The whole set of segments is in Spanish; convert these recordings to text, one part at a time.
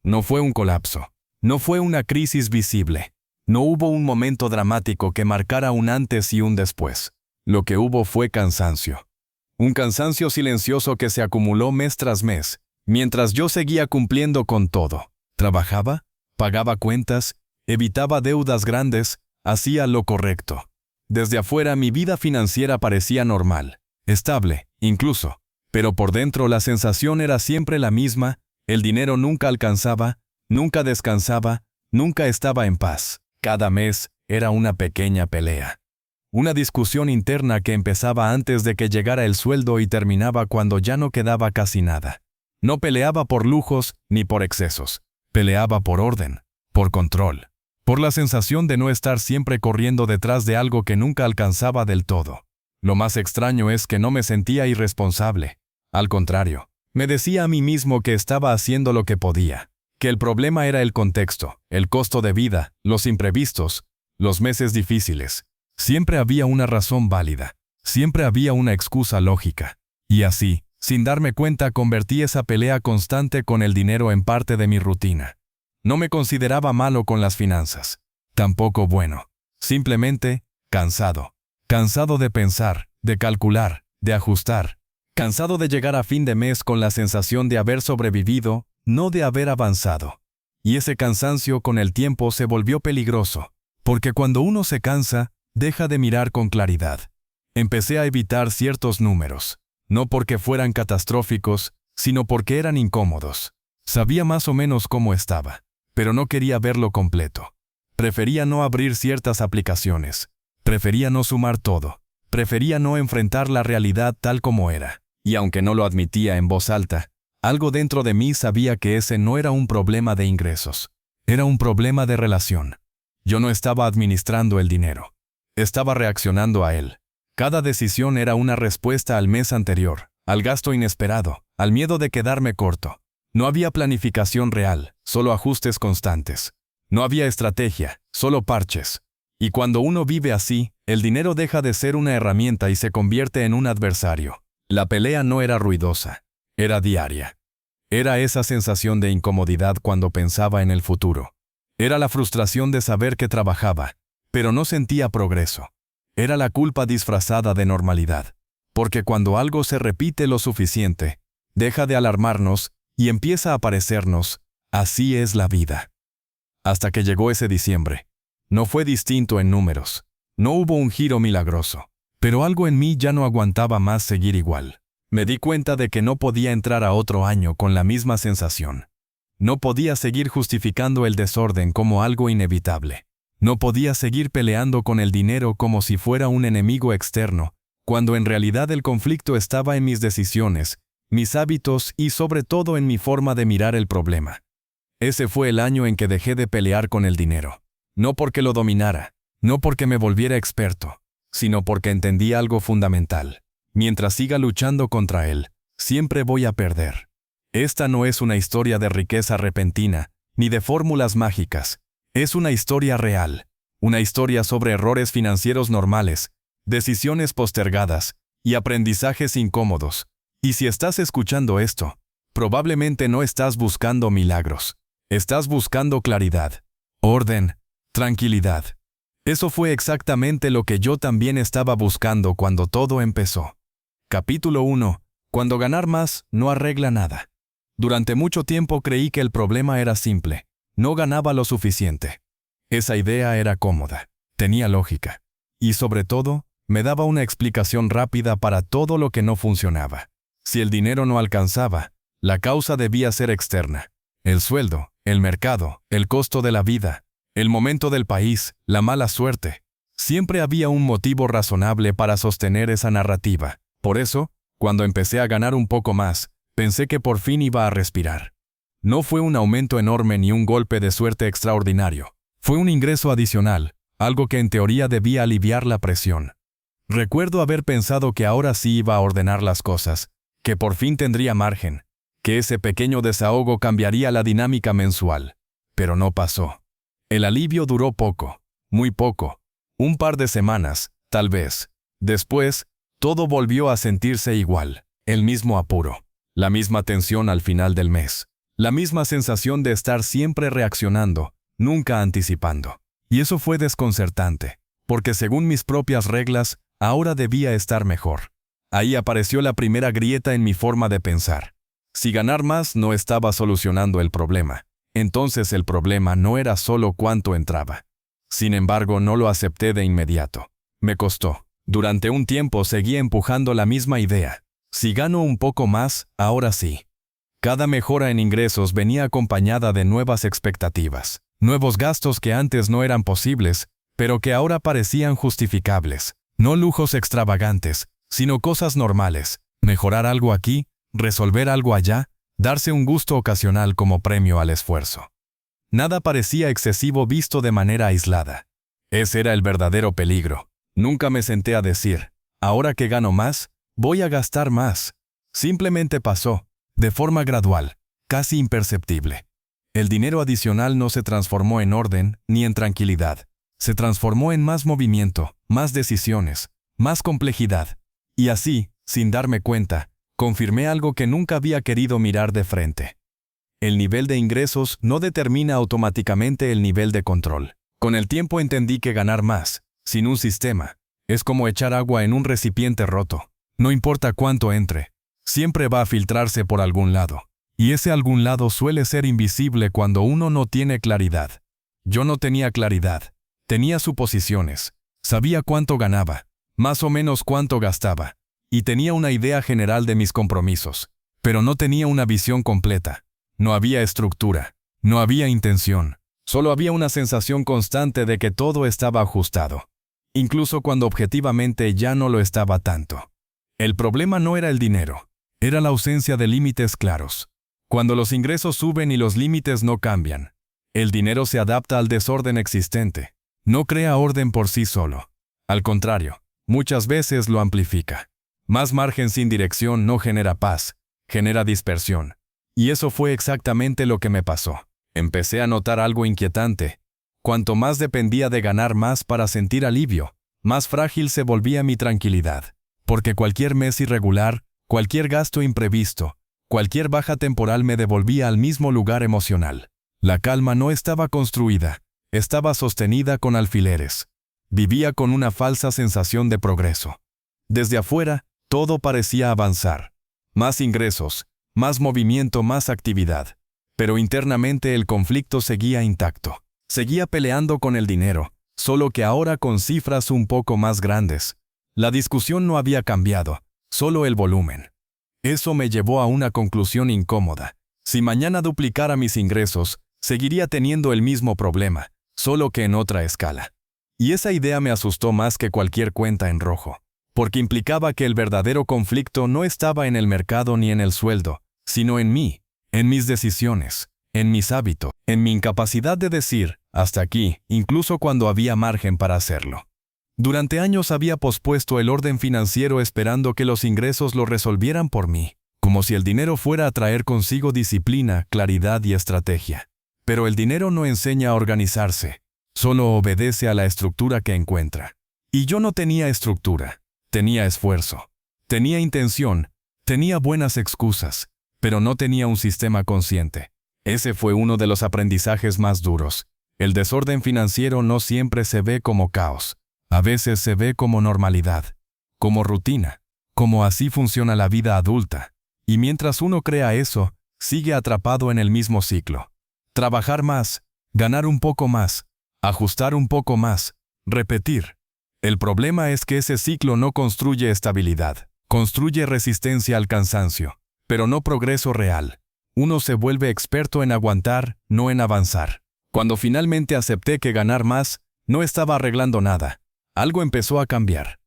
No fue un colapso. No fue una crisis visible. No hubo un momento dramático que marcara un antes y un después. Lo que hubo fue cansancio. Un cansancio silencioso que se acumuló mes tras mes, mientras yo seguía cumpliendo con todo. Trabajaba, pagaba cuentas, evitaba deudas grandes, hacía lo correcto. Desde afuera mi vida financiera parecía normal, estable, incluso. Pero por dentro la sensación era siempre la misma, el dinero nunca alcanzaba, nunca descansaba, nunca estaba en paz. Cada mes era una pequeña pelea. Una discusión interna que empezaba antes de que llegara el sueldo y terminaba cuando ya no quedaba casi nada. No peleaba por lujos ni por excesos. Peleaba por orden, por control, por la sensación de no estar siempre corriendo detrás de algo que nunca alcanzaba del todo. Lo más extraño es que no me sentía irresponsable. Al contrario, me decía a mí mismo que estaba haciendo lo que podía, que el problema era el contexto, el costo de vida, los imprevistos, los meses difíciles. Siempre había una razón válida, siempre había una excusa lógica. Y así, sin darme cuenta, convertí esa pelea constante con el dinero en parte de mi rutina. No me consideraba malo con las finanzas, tampoco bueno. Simplemente, cansado. Cansado de pensar, de calcular, de ajustar. Cansado de llegar a fin de mes con la sensación de haber sobrevivido, no de haber avanzado. Y ese cansancio con el tiempo se volvió peligroso, porque cuando uno se cansa, deja de mirar con claridad. Empecé a evitar ciertos números, no porque fueran catastróficos, sino porque eran incómodos. Sabía más o menos cómo estaba, pero no quería verlo completo. Prefería no abrir ciertas aplicaciones. Prefería no sumar todo. Prefería no enfrentar la realidad tal como era. Y aunque no lo admitía en voz alta, algo dentro de mí sabía que ese no era un problema de ingresos. Era un problema de relación. Yo no estaba administrando el dinero. Estaba reaccionando a él. Cada decisión era una respuesta al mes anterior, al gasto inesperado, al miedo de quedarme corto. No había planificación real, solo ajustes constantes. No había estrategia, solo parches. Y cuando uno vive así, el dinero deja de ser una herramienta y se convierte en un adversario. La pelea no era ruidosa, era diaria. Era esa sensación de incomodidad cuando pensaba en el futuro. Era la frustración de saber que trabajaba, pero no sentía progreso. Era la culpa disfrazada de normalidad. Porque cuando algo se repite lo suficiente, deja de alarmarnos y empieza a parecernos, así es la vida. Hasta que llegó ese diciembre. No fue distinto en números. No hubo un giro milagroso. Pero algo en mí ya no aguantaba más seguir igual. Me di cuenta de que no podía entrar a otro año con la misma sensación. No podía seguir justificando el desorden como algo inevitable. No podía seguir peleando con el dinero como si fuera un enemigo externo, cuando en realidad el conflicto estaba en mis decisiones, mis hábitos y sobre todo en mi forma de mirar el problema. Ese fue el año en que dejé de pelear con el dinero. No porque lo dominara, no porque me volviera experto, sino porque entendí algo fundamental. Mientras siga luchando contra él, siempre voy a perder. Esta no es una historia de riqueza repentina, ni de fórmulas mágicas. Es una historia real, una historia sobre errores financieros normales, decisiones postergadas y aprendizajes incómodos. Y si estás escuchando esto, probablemente no estás buscando milagros. Estás buscando claridad, orden, tranquilidad. Eso fue exactamente lo que yo también estaba buscando cuando todo empezó. Capítulo 1. Cuando ganar más no arregla nada. Durante mucho tiempo creí que el problema era simple. No ganaba lo suficiente. Esa idea era cómoda, tenía lógica. Y sobre todo, me daba una explicación rápida para todo lo que no funcionaba. Si el dinero no alcanzaba, la causa debía ser externa. El sueldo, el mercado, el costo de la vida, el momento del país, la mala suerte. Siempre había un motivo razonable para sostener esa narrativa. Por eso, cuando empecé a ganar un poco más, pensé que por fin iba a respirar. No fue un aumento enorme ni un golpe de suerte extraordinario. Fue un ingreso adicional, algo que en teoría debía aliviar la presión. Recuerdo haber pensado que ahora sí iba a ordenar las cosas, que por fin tendría margen, que ese pequeño desahogo cambiaría la dinámica mensual. Pero no pasó. El alivio duró poco, muy poco, un par de semanas, tal vez. Después, todo volvió a sentirse igual, el mismo apuro, la misma tensión al final del mes, La misma sensación de estar siempre reaccionando, nunca anticipando. Y eso fue desconcertante, porque según mis propias reglas, ahora debía estar mejor. Ahí apareció la primera grieta en mi forma de pensar. Si ganar más no estaba solucionando el problema, entonces el problema no era solo cuánto entraba. Sin embargo, no lo acepté de inmediato. Me costó. Durante un tiempo seguí empujando la misma idea. Si gano un poco más, ahora sí. Cada mejora en ingresos venía acompañada de nuevas expectativas, nuevos gastos que antes no eran posibles, pero que ahora parecían justificables. No lujos extravagantes, sino cosas normales. Mejorar algo aquí, resolver algo allá, darse un gusto ocasional como premio al esfuerzo. Nada parecía excesivo visto de manera aislada. Ese era el verdadero peligro. Nunca me senté a decir, ahora que gano más, voy a gastar más. Simplemente pasó, de forma gradual, casi imperceptible. El dinero adicional no se transformó en orden ni en tranquilidad. Se transformó en más movimiento, más decisiones, más complejidad. Y así, sin darme cuenta, confirmé algo que nunca había querido mirar de frente. El nivel de ingresos no determina automáticamente el nivel de control. Con el tiempo entendí que ganar más, sin un sistema, es como echar agua en un recipiente roto. No importa cuánto entre, siempre va a filtrarse por algún lado. Y ese algún lado suele ser invisible cuando uno no tiene claridad. Yo no tenía claridad. Tenía suposiciones. Sabía cuánto ganaba, más o menos cuánto gastaba, y tenía una idea general de mis compromisos, pero no tenía una visión completa. No había estructura, no había intención, solo había una sensación constante de que todo estaba ajustado, incluso cuando objetivamente ya no lo estaba tanto. El problema no era el dinero, era la ausencia de límites claros. Cuando los ingresos suben y los límites no cambian, el dinero se adapta al desorden existente, no crea orden por sí solo. Al contrario, muchas veces lo amplifica. Más margen sin dirección no genera paz, genera dispersión. Y eso fue exactamente lo que me pasó. Empecé a notar algo inquietante. Cuanto más dependía de ganar más para sentir alivio, más frágil se volvía mi tranquilidad. Porque cualquier mes irregular, cualquier gasto imprevisto, cualquier baja temporal me devolvía al mismo lugar emocional. La calma no estaba construida, estaba sostenida con alfileres. Vivía con una falsa sensación de progreso. Desde afuera, todo parecía avanzar. Más ingresos, más movimiento, más actividad. Pero internamente el conflicto seguía intacto. Seguía peleando con el dinero, solo que ahora con cifras un poco más grandes. La discusión no había cambiado, solo el volumen. Eso me llevó a una conclusión incómoda. Si mañana duplicara mis ingresos, seguiría teniendo el mismo problema, solo que en otra escala. Y esa idea me asustó más que cualquier cuenta en rojo, porque implicaba que el verdadero conflicto no estaba en el mercado ni en el sueldo, sino en mí, en mis decisiones, en mis hábitos, en mi incapacidad de decir, hasta aquí, incluso cuando había margen para hacerlo. Durante años había pospuesto el orden financiero esperando que los ingresos lo resolvieran por mí, como si el dinero fuera a traer consigo disciplina, claridad y estrategia. Pero el dinero no enseña a organizarse, solo obedece a la estructura que encuentra. Y yo no tenía estructura, tenía esfuerzo, tenía intención, tenía buenas excusas, pero no tenía un sistema consciente. Ese fue uno de los aprendizajes más duros. El desorden financiero no siempre se ve como caos. A veces se ve como normalidad, como rutina, como así funciona la vida adulta. Y mientras uno crea eso, sigue atrapado en el mismo ciclo. Trabajar más, ganar un poco más, ajustar un poco más, repetir. El problema es que ese ciclo no construye estabilidad, construye resistencia al cansancio, pero no progreso real. Uno se vuelve experto en aguantar, no en avanzar. Cuando finalmente acepté que ganar más no estaba arreglando nada, algo empezó a cambiar.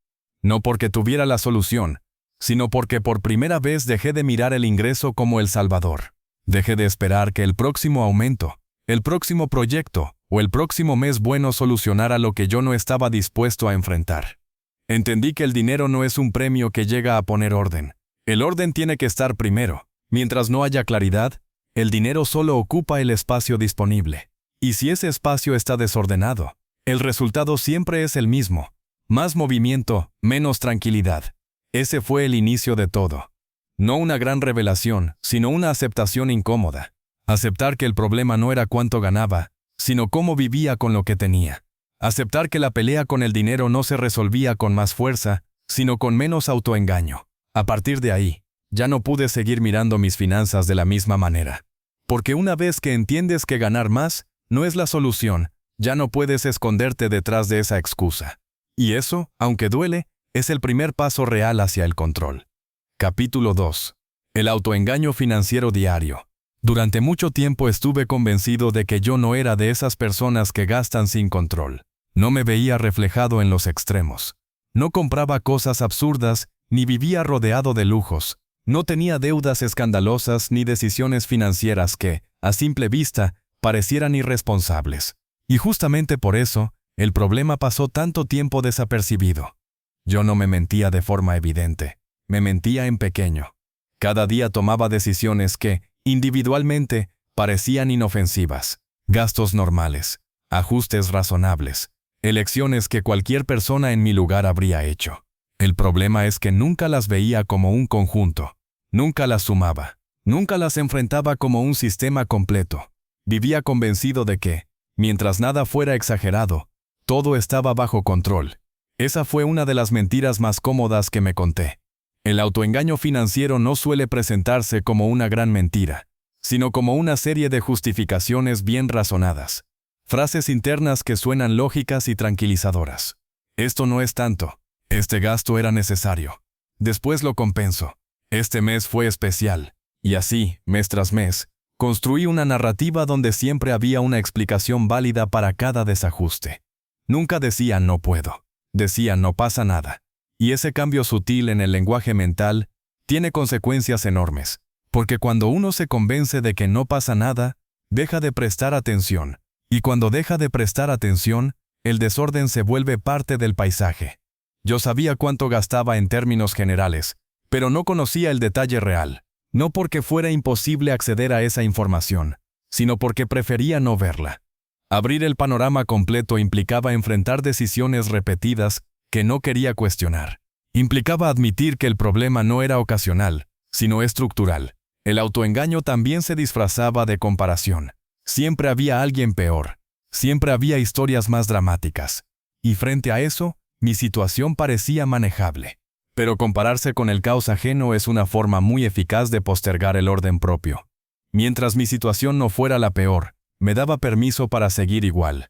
No porque tuviera la solución, sino porque por primera vez dejé de mirar el ingreso como el salvador. Dejé de esperar que el próximo aumento, el próximo proyecto o el próximo mes bueno solucionara lo que yo no estaba dispuesto a enfrentar. Entendí que el dinero no es un premio que llega a poner orden. El orden tiene que estar primero. Mientras no haya claridad, el dinero solo ocupa el espacio disponible. Y si ese espacio está desordenado, el resultado siempre es el mismo. Más movimiento, menos tranquilidad. Ese fue el inicio de todo. No una gran revelación, sino una aceptación incómoda. Aceptar que el problema no era cuánto ganaba, sino cómo vivía con lo que tenía. Aceptar que la pelea con el dinero no se resolvía con más fuerza, sino con menos autoengaño. A partir de ahí, ya no pude seguir mirando mis finanzas de la misma manera. Porque una vez que entiendes que ganar más no es la solución, ya no puedes esconderte detrás de esa excusa. Y eso, aunque duele, es el primer paso real hacia el control. Capítulo 2. El autoengaño financiero diario. Durante mucho tiempo estuve convencido de que yo no era de esas personas que gastan sin control. No me veía reflejado en los extremos. No compraba cosas absurdas, ni vivía rodeado de lujos. No tenía deudas escandalosas ni decisiones financieras que, a simple vista, parecieran irresponsables. Y justamente por eso, el problema pasó tanto tiempo desapercibido. Yo no me mentía de forma evidente, me mentía en pequeño. Cada día tomaba decisiones que, individualmente, parecían inofensivas. Gastos normales, ajustes razonables, elecciones que cualquier persona en mi lugar habría hecho. El problema es que nunca las veía como un conjunto, nunca las sumaba, nunca las enfrentaba como un sistema completo. Vivía convencido de que, mientras nada fuera exagerado, todo estaba bajo control. Esa fue una de las mentiras más cómodas que me conté. El autoengaño financiero no suele presentarse como una gran mentira, sino como una serie de justificaciones bien razonadas. Frases internas que suenan lógicas y tranquilizadoras. Esto no es tanto. Este gasto era necesario. Después lo compenso. Este mes fue especial. Y así, mes tras mes, construí una narrativa donde siempre había una explicación válida para cada desajuste. Nunca decía no puedo. Decía no pasa nada. Y ese cambio sutil en el lenguaje mental tiene consecuencias enormes, porque cuando uno se convence de que no pasa nada, deja de prestar atención, y cuando deja de prestar atención, el desorden se vuelve parte del paisaje. Yo sabía cuánto gastaba en términos generales, pero no conocía el detalle real, no porque fuera imposible acceder a esa información, sino porque prefería no verla. Abrir el panorama completo implicaba enfrentar decisiones repetidas que no quería cuestionar. Implicaba admitir que el problema no era ocasional, sino estructural. El autoengaño también se disfrazaba de comparación. Siempre había alguien peor. Siempre había historias más dramáticas. Y frente a eso, mi situación parecía manejable. Pero compararse con el caos ajeno es una forma muy eficaz de postergar el orden propio. Mientras mi situación no fuera la peor, me daba permiso para seguir igual.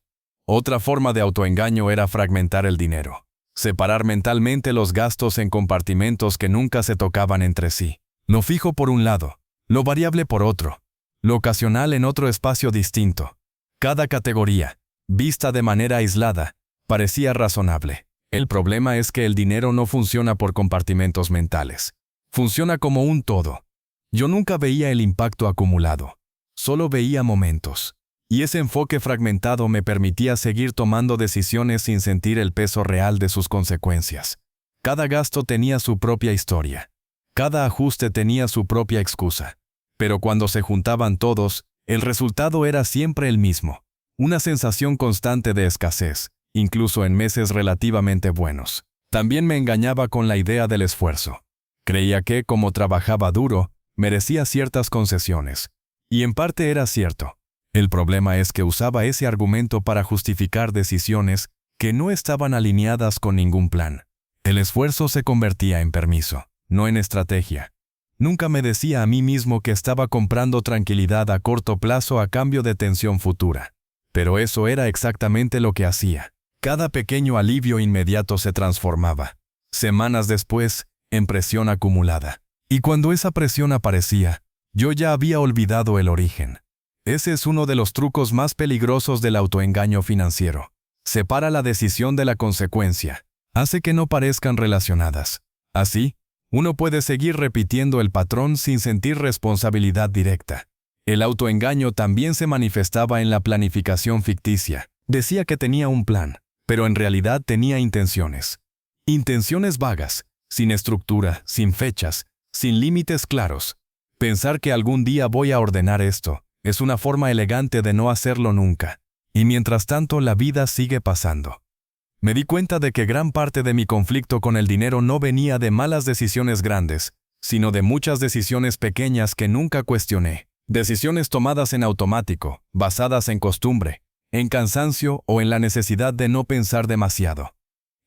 Otra forma de autoengaño era fragmentar el dinero. Separar mentalmente los gastos en compartimentos que nunca se tocaban entre sí. Lo fijo por un lado, lo variable por otro, lo ocasional en otro espacio distinto. Cada categoría, vista de manera aislada, parecía razonable. El problema es que el dinero no funciona por compartimentos mentales. Funciona como un todo. Yo nunca veía el impacto acumulado, solo veía momentos. Y ese enfoque fragmentado me permitía seguir tomando decisiones sin sentir el peso real de sus consecuencias. Cada gasto tenía su propia historia. Cada ajuste tenía su propia excusa. Pero cuando se juntaban todos, el resultado era siempre el mismo. Una sensación constante de escasez, incluso en meses relativamente buenos. También me engañaba con la idea del esfuerzo. Creía que, como trabajaba duro, merecía ciertas concesiones. Y en parte era cierto. El problema es que usaba ese argumento para justificar decisiones que no estaban alineadas con ningún plan. El esfuerzo se convertía en permiso, no en estrategia. Nunca me decía a mí mismo que estaba comprando tranquilidad a corto plazo a cambio de tensión futura. Pero eso era exactamente lo que hacía. Cada pequeño alivio inmediato se transformaba, semanas después, en presión acumulada. Y cuando esa presión aparecía, yo ya había olvidado el origen. Ese es uno de los trucos más peligrosos del autoengaño financiero. Separa la decisión de la consecuencia. Hace que no parezcan relacionadas. Así, uno puede seguir repitiendo el patrón sin sentir responsabilidad directa. El autoengaño también se manifestaba en la planificación ficticia. Decía que tenía un plan, pero en realidad tenía intenciones. Intenciones vagas, sin estructura, sin fechas, sin límites claros. Pensar que algún día voy a ordenar esto es una forma elegante de no hacerlo nunca. Y mientras tanto la vida sigue pasando. Me di cuenta de que gran parte de mi conflicto con el dinero no venía de malas decisiones grandes, sino de muchas decisiones pequeñas que nunca cuestioné. Decisiones tomadas en automático, basadas en costumbre, en cansancio o en la necesidad de no pensar demasiado.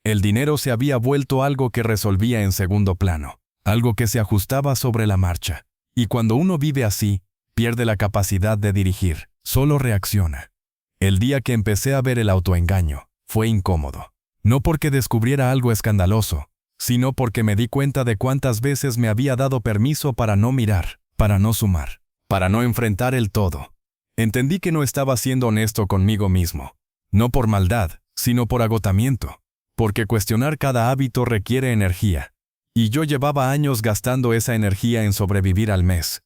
El dinero se había vuelto algo que resolvía en segundo plano, algo que se ajustaba sobre la marcha. Y cuando uno vive así, pierde la capacidad de dirigir, solo reacciona. El día que empecé a ver el autoengaño, fue incómodo. No porque descubriera algo escandaloso, sino porque me di cuenta de cuántas veces me había dado permiso para no mirar, para no sumar, para no enfrentar el todo. Entendí que no estaba siendo honesto conmigo mismo, no por maldad, sino por agotamiento, porque cuestionar cada hábito requiere energía, y yo llevaba años gastando esa energía en sobrevivir al mes.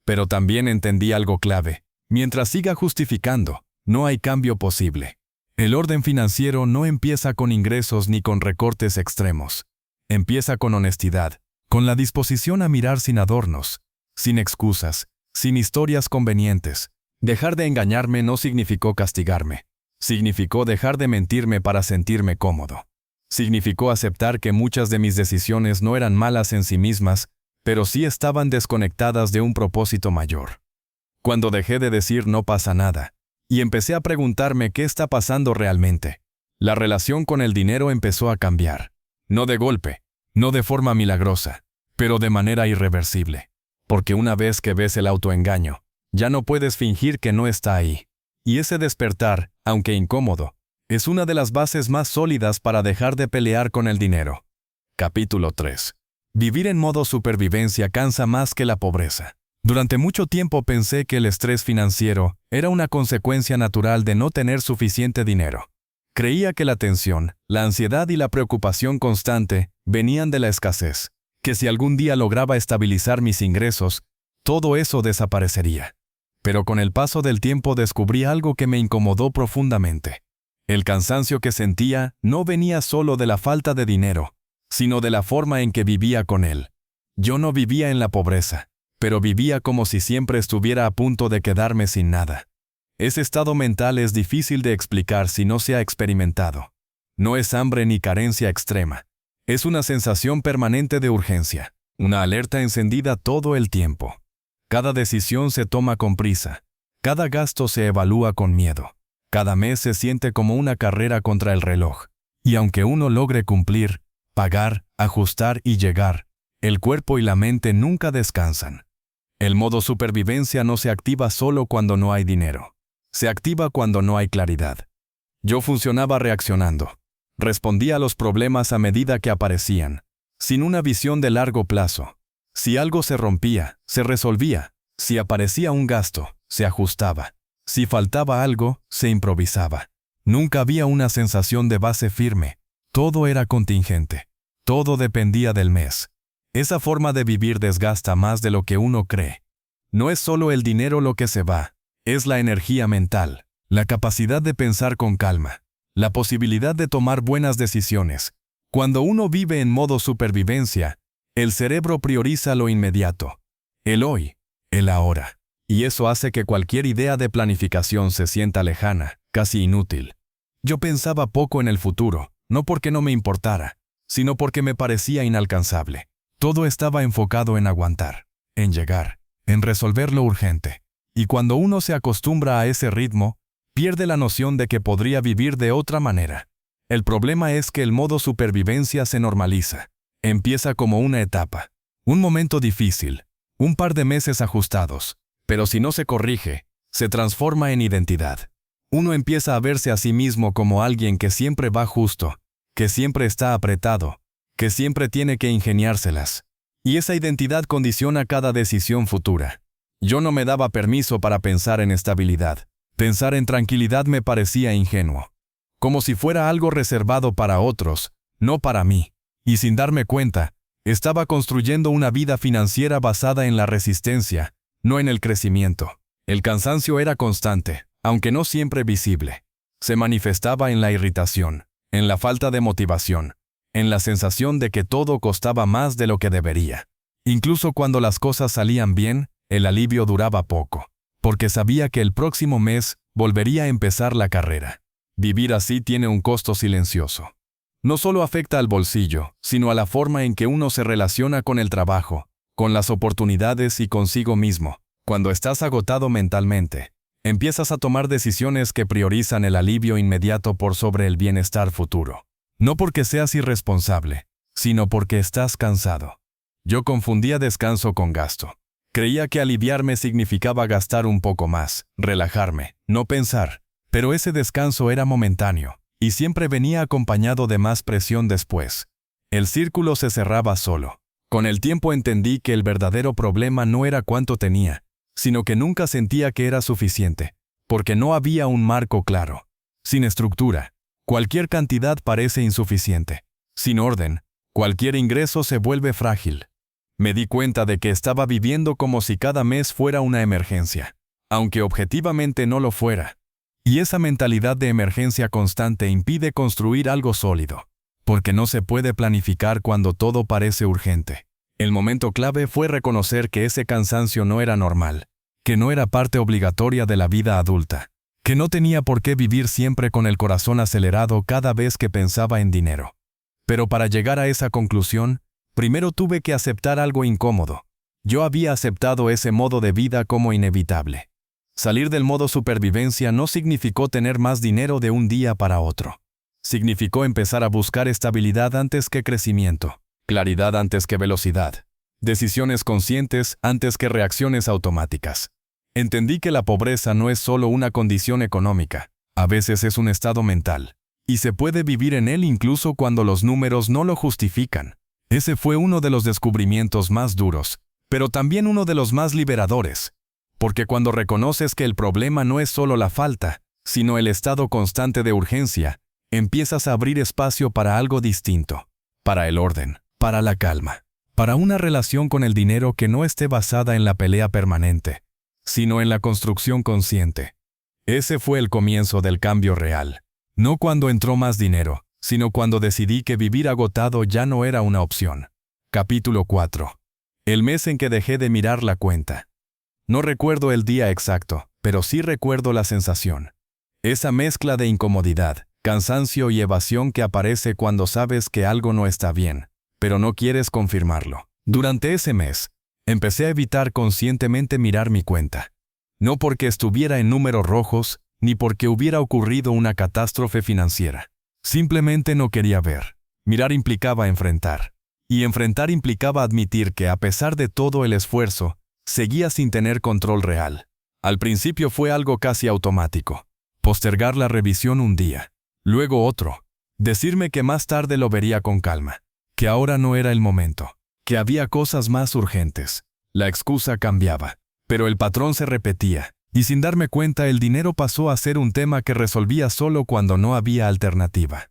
Pero también entendí algo clave: mientras siga justificando, no hay cambio posible. El orden financiero no empieza con ingresos ni con recortes extremos. Empieza con honestidad, con la disposición a mirar sin adornos, sin excusas, sin historias convenientes. Dejar de engañarme no significó castigarme. Significó dejar de mentirme para sentirme cómodo. Significó aceptar que muchas de mis decisiones no eran malas en sí mismas, pero sí estaban desconectadas de un propósito mayor. Cuando dejé de decir no pasa nada, y empecé a preguntarme qué está pasando realmente, la relación con el dinero empezó a cambiar. No de golpe, no de forma milagrosa, pero de manera irreversible. Porque una vez que ves el autoengaño, ya no puedes fingir que no está ahí. Y ese despertar, aunque incómodo, es una de las bases más sólidas para dejar de pelear con el dinero. Capítulo 3. Vivir en modo supervivencia cansa más que la pobreza. Durante mucho tiempo pensé que el estrés financiero era una consecuencia natural de no tener suficiente dinero. Creía que la tensión, la ansiedad y la preocupación constante venían de la escasez, que si algún día lograba estabilizar mis ingresos, todo eso desaparecería. Pero con el paso del tiempo descubrí algo que me incomodó profundamente. El cansancio que sentía no venía solo de la falta de dinero, sino de la forma en que vivía con él. Yo no vivía en la pobreza, pero vivía como si siempre estuviera a punto de quedarme sin nada. Ese estado mental es difícil de explicar si no se ha experimentado. No es hambre ni carencia extrema. Es una sensación permanente de urgencia, una alerta encendida todo el tiempo. Cada decisión se toma con prisa, cada gasto se evalúa con miedo, cada mes se siente como una carrera contra el reloj. Y aunque uno logre cumplir, pagar, ajustar y llegar, el cuerpo y la mente nunca descansan. El modo supervivencia no se activa solo cuando no hay dinero. Se activa cuando no hay claridad. Yo funcionaba reaccionando. Respondía a los problemas a medida que aparecían, sin una visión de largo plazo. Si algo se rompía, se resolvía. Si aparecía un gasto, se ajustaba. Si faltaba algo, se improvisaba. Nunca había una sensación de base firme. Todo era contingente. Todo dependía del mes. Esa forma de vivir desgasta más de lo que uno cree. No es solo el dinero lo que se va, es la energía mental, la capacidad de pensar con calma, la posibilidad de tomar buenas decisiones. Cuando uno vive en modo supervivencia, el cerebro prioriza lo inmediato, el hoy, el ahora, y eso hace que cualquier idea de planificación se sienta lejana, casi inútil. Yo pensaba poco en el futuro, no porque no me importara, sino porque me parecía inalcanzable. Todo estaba enfocado en aguantar, en llegar, en resolver lo urgente. Y cuando uno se acostumbra a ese ritmo, pierde la noción de que podría vivir de otra manera. El problema es que el modo supervivencia se normaliza. Empieza como una etapa, un momento difícil, un par de meses ajustados, pero si no se corrige, se transforma en identidad. Uno empieza a verse a sí mismo como alguien que siempre va justo, que siempre está apretado, que siempre tiene que ingeniárselas. Y esa identidad condiciona cada decisión futura. Yo no me daba permiso para pensar en estabilidad. Pensar en tranquilidad me parecía ingenuo. Como si fuera algo reservado para otros, no para mí. Y sin darme cuenta, estaba construyendo una vida financiera basada en la resistencia, no en el crecimiento. El cansancio era constante, aunque no siempre visible. Se manifestaba en la irritación, en la falta de motivación, en la sensación de que todo costaba más de lo que debería. Incluso cuando las cosas salían bien, el alivio duraba poco, porque sabía que el próximo mes volvería a empezar la carrera. Vivir así tiene un costo silencioso. No solo afecta al bolsillo, sino a la forma en que uno se relaciona con el trabajo, con las oportunidades y consigo mismo. Cuando estás agotado mentalmente, empiezas a tomar decisiones que priorizan el alivio inmediato por sobre el bienestar futuro. No porque seas irresponsable, sino porque estás cansado. Yo confundía descanso con gasto. Creía que aliviarme significaba gastar un poco más, relajarme, no pensar. Pero ese descanso era momentáneo, y siempre venía acompañado de más presión después. El círculo se cerraba solo. Con el tiempo entendí que el verdadero problema no era cuánto tenía, sino que nunca sentía que era suficiente, porque no había un marco claro. Sin estructura, cualquier cantidad parece insuficiente. Sin orden, cualquier ingreso se vuelve frágil. Me di cuenta de que estaba viviendo como si cada mes fuera una emergencia, aunque objetivamente no lo fuera. Y esa mentalidad de emergencia constante impide construir algo sólido, porque no se puede planificar cuando todo parece urgente. El momento clave fue reconocer que ese cansancio no era normal, que no era parte obligatoria de la vida adulta, que no tenía por qué vivir siempre con el corazón acelerado cada vez que pensaba en dinero. Pero para llegar a esa conclusión, primero tuve que aceptar algo incómodo. Yo había aceptado ese modo de vida como inevitable. Salir del modo supervivencia no significó tener más dinero de un día para otro. Significó empezar a buscar estabilidad antes que crecimiento, claridad antes que velocidad, decisiones conscientes antes que reacciones automáticas. Entendí que la pobreza no es solo una condición económica, a veces es un estado mental, y se puede vivir en él incluso cuando los números no lo justifican. Ese fue uno de los descubrimientos más duros, pero también uno de los más liberadores. Porque cuando reconoces que el problema no es solo la falta, sino el estado constante de urgencia, empiezas a abrir espacio para algo distinto, para el orden, para la calma, para una relación con el dinero que no esté basada en la pelea permanente, sino en la construcción consciente. Ese fue el comienzo del cambio real. No cuando entró más dinero, sino cuando decidí que vivir agotado ya no era una opción. Capítulo 4. El mes en que dejé de mirar la cuenta. No recuerdo el día exacto, pero sí recuerdo la sensación. Esa mezcla de incomodidad, cansancio y evasión que aparece cuando sabes que algo no está bien, pero no quieres confirmarlo. Durante ese mes, empecé a evitar conscientemente mirar mi cuenta. No porque estuviera en números rojos, ni porque hubiera ocurrido una catástrofe financiera. Simplemente no quería ver. Mirar implicaba enfrentar. Y enfrentar implicaba admitir que a pesar de todo el esfuerzo, seguía sin tener control real. Al principio fue algo casi automático. Postergar la revisión un día, luego otro. Decirme que más tarde lo vería con calma, que ahora no era el momento, que había cosas más urgentes. La excusa cambiaba, pero el patrón se repetía, y sin darme cuenta el dinero pasó a ser un tema que resolvía solo cuando no había alternativa.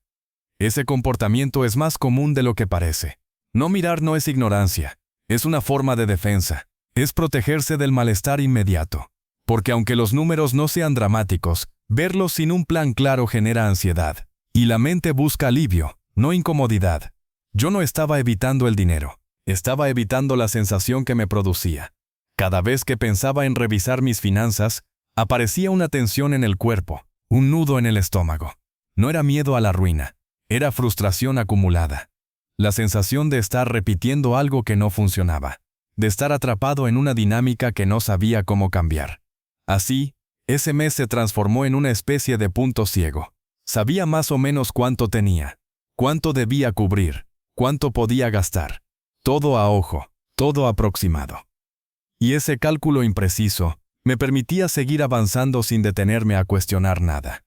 Ese comportamiento es más común de lo que parece. No mirar no es ignorancia, es una forma de defensa. Es protegerse del malestar inmediato. Porque aunque los números no sean dramáticos, verlos sin un plan claro genera ansiedad. Y la mente busca alivio, no incomodidad. Yo no estaba evitando el dinero. Estaba evitando la sensación que me producía. Cada vez que pensaba en revisar mis finanzas, aparecía una tensión en el cuerpo, un nudo en el estómago. No era miedo a la ruina, era frustración acumulada. La sensación de estar repitiendo algo que no funcionaba. De estar atrapado en una dinámica que no sabía cómo cambiar. Así, ese mes se transformó en una especie de punto ciego. Sabía más o menos cuánto tenía, cuánto debía cubrir, cuánto podía gastar. Todo a ojo, todo aproximado. Y ese cálculo impreciso me permitía seguir avanzando sin detenerme a cuestionar nada.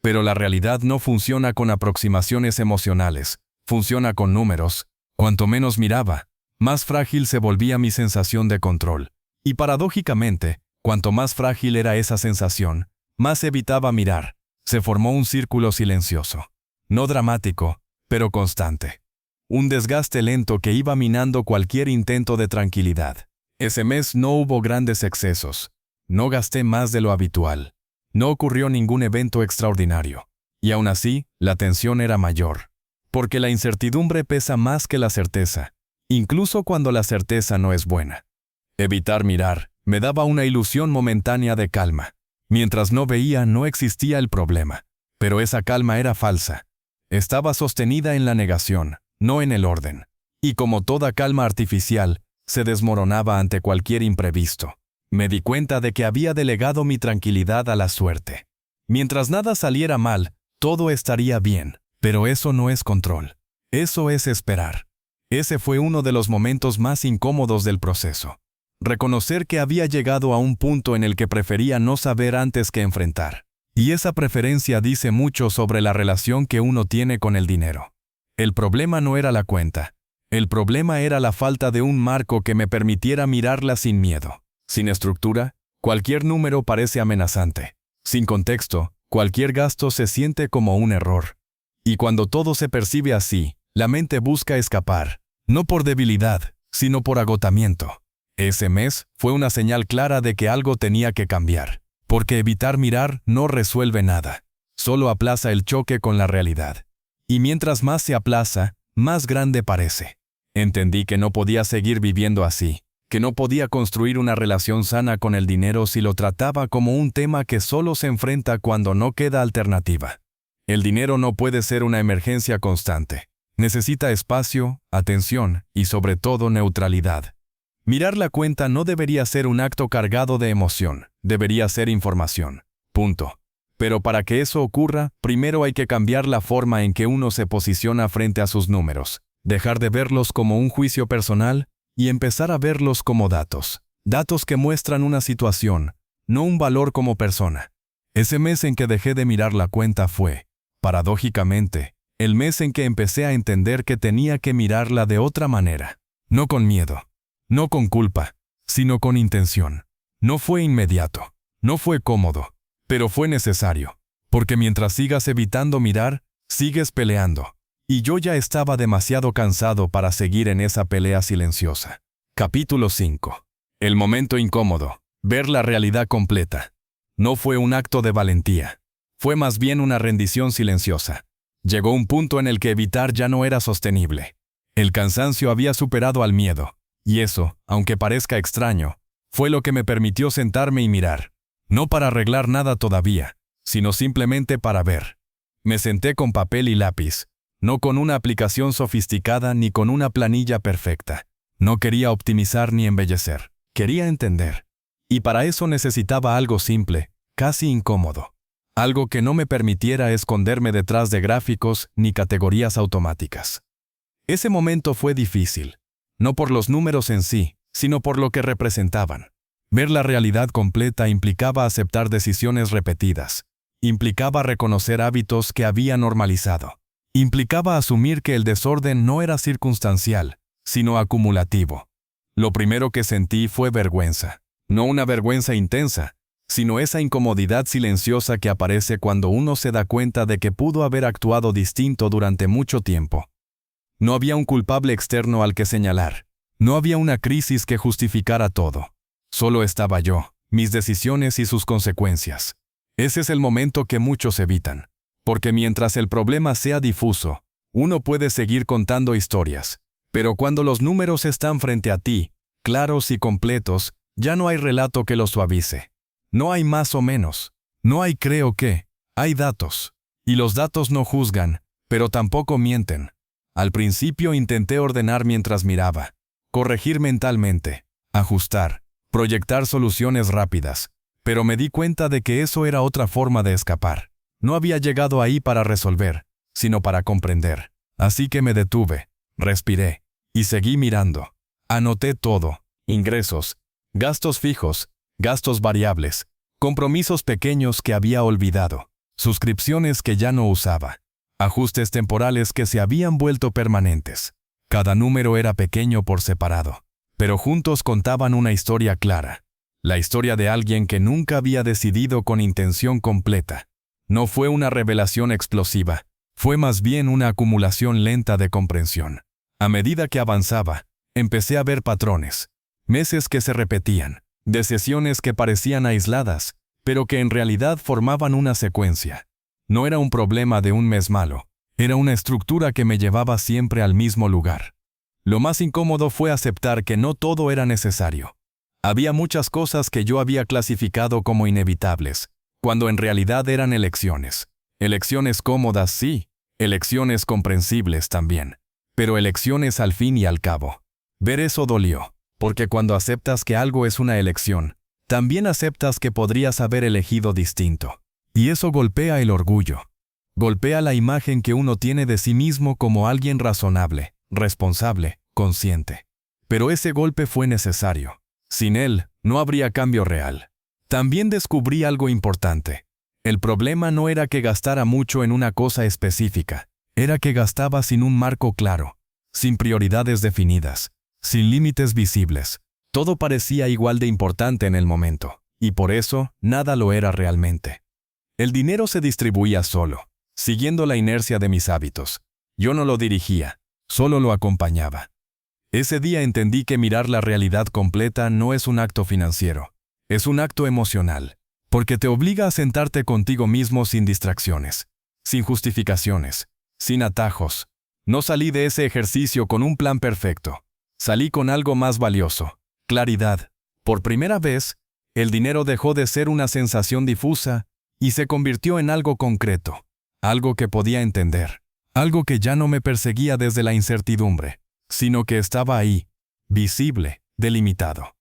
Pero la realidad no funciona con aproximaciones emocionales, funciona con números. Cuanto menos miraba, más frágil se volvía mi sensación de control. Y paradójicamente, cuanto más frágil era esa sensación, más evitaba mirar. Se formó un círculo silencioso. No dramático, pero constante. Un desgaste lento que iba minando cualquier intento de tranquilidad. Ese mes no hubo grandes excesos. No gasté más de lo habitual. No ocurrió ningún evento extraordinario. Y aún así, la tensión era mayor. Porque la incertidumbre pesa más que la certeza. Incluso cuando la certeza no es buena. Evitar mirar me daba una ilusión momentánea de calma. Mientras no veía, no existía el problema. Pero esa calma era falsa. Estaba sostenida en la negación, no en el orden. Y como toda calma artificial, se desmoronaba ante cualquier imprevisto. Me di cuenta de que había delegado mi tranquilidad a la suerte. Mientras nada saliera mal, todo estaría bien, pero eso no es control. Eso es esperar. Ese fue uno de los momentos más incómodos del proceso. Reconocer que había llegado a un punto en el que prefería no saber antes que enfrentar. Y esa preferencia dice mucho sobre la relación que uno tiene con el dinero. El problema no era la cuenta. El problema era la falta de un marco que me permitiera mirarla sin miedo. Sin estructura, cualquier número parece amenazante. Sin contexto, cualquier gasto se siente como un error. Y cuando todo se percibe así, la mente busca escapar, no por debilidad, sino por agotamiento. Ese mes fue una señal clara de que algo tenía que cambiar, porque evitar mirar no resuelve nada, solo aplaza el choque con la realidad. Y mientras más se aplaza, más grande parece. Entendí que no podía seguir viviendo así, que no podía construir una relación sana con el dinero si lo trataba como un tema que solo se enfrenta cuando no queda alternativa. El dinero no puede ser una emergencia constante. Necesita espacio, atención y sobre todo neutralidad. Mirar la cuenta no debería ser un acto cargado de emoción, debería ser información. Punto. Pero para que eso ocurra, primero hay que cambiar la forma en que uno se posiciona frente a sus números, dejar de verlos como un juicio personal y empezar a verlos como datos. Datos que muestran una situación, no un valor como persona. Ese mes en que dejé de mirar la cuenta fue, paradójicamente, el mes en que empecé a entender que tenía que mirarla de otra manera. No con miedo, no con culpa, sino con intención. No fue inmediato, no fue cómodo, pero fue necesario. Porque mientras sigas evitando mirar, sigues peleando. Y yo ya estaba demasiado cansado para seguir en esa pelea silenciosa. Capítulo 5. El momento incómodo. Ver la realidad completa. No fue un acto de valentía. Fue más bien una rendición silenciosa. Llegó un punto en el que evitar ya no era sostenible. El cansancio había superado al miedo. Y eso, aunque parezca extraño, fue lo que me permitió sentarme y mirar. No para arreglar nada todavía, sino simplemente para ver. Me senté con papel y lápiz. No con una aplicación sofisticada ni con una planilla perfecta. No quería optimizar ni embellecer. Quería entender. Y para eso necesitaba algo simple, casi incómodo. Algo que no me permitiera esconderme detrás de gráficos ni categorías automáticas. Ese momento fue difícil. No por los números en sí, sino por lo que representaban. Ver la realidad completa implicaba aceptar decisiones repetidas. Implicaba reconocer hábitos que había normalizado. Implicaba asumir que el desorden no era circunstancial, sino acumulativo. Lo primero que sentí fue vergüenza. No una vergüenza intensa, sino esa incomodidad silenciosa que aparece cuando uno se da cuenta de que pudo haber actuado distinto durante mucho tiempo. No había un culpable externo al que señalar. No había una crisis que justificara todo. Solo estaba yo, mis decisiones y sus consecuencias. Ese es el momento que muchos evitan. Porque mientras el problema sea difuso, uno puede seguir contando historias. Pero cuando los números están frente a ti, claros y completos, ya no hay relato que los suavice. No hay más o menos. No hay creo que. Hay datos. Y los datos no juzgan, pero tampoco mienten. Al principio intenté ordenar mientras miraba. Corregir mentalmente. Ajustar. Proyectar soluciones rápidas. Pero me di cuenta de que eso era otra forma de escapar. No había llegado ahí para resolver, sino para comprender. Así que me detuve, respiré, y seguí mirando. Anoté todo: ingresos, gastos fijos, gastos variables, compromisos pequeños que había olvidado, suscripciones que ya no usaba, ajustes temporales que se habían vuelto permanentes. Cada número era pequeño por separado, pero juntos contaban una historia clara. La historia de alguien que nunca había decidido con intención completa. No fue una revelación explosiva, fue más bien una acumulación lenta de comprensión. A medida que avanzaba, empecé a ver patrones, meses que se repetían, decisiones que parecían aisladas, pero que en realidad formaban una secuencia. No era un problema de un mes malo, era una estructura que me llevaba siempre al mismo lugar. Lo más incómodo fue aceptar que no todo era necesario. Había muchas cosas que yo había clasificado como inevitables, cuando en realidad eran elecciones. Elecciones cómodas, sí, elecciones comprensibles también, pero elecciones al fin y al cabo. Ver eso dolió, porque cuando aceptas que algo es una elección, también aceptas que podrías haber elegido distinto. Y eso golpea el orgullo. Golpea la imagen que uno tiene de sí mismo como alguien razonable, responsable, consciente. Pero ese golpe fue necesario. Sin él, no habría cambio real. También descubrí algo importante. El problema no era que gastara mucho en una cosa específica. Era que gastaba sin un marco claro, sin prioridades definidas, sin límites visibles. Todo parecía igual de importante en el momento, y por eso nada lo era realmente. El dinero se distribuía solo, siguiendo la inercia de mis hábitos. Yo no lo dirigía, solo lo acompañaba. Ese día entendí que mirar la realidad completa no es un acto financiero, es un acto emocional, porque te obliga a sentarte contigo mismo sin distracciones, sin justificaciones, sin atajos. No salí de ese ejercicio con un plan perfecto. Salí con algo más valioso: claridad. Por primera vez, el dinero dejó de ser una sensación difusa y se convirtió en algo concreto, algo que podía entender, algo que ya no me perseguía desde la incertidumbre, sino que estaba ahí, visible, delimitado.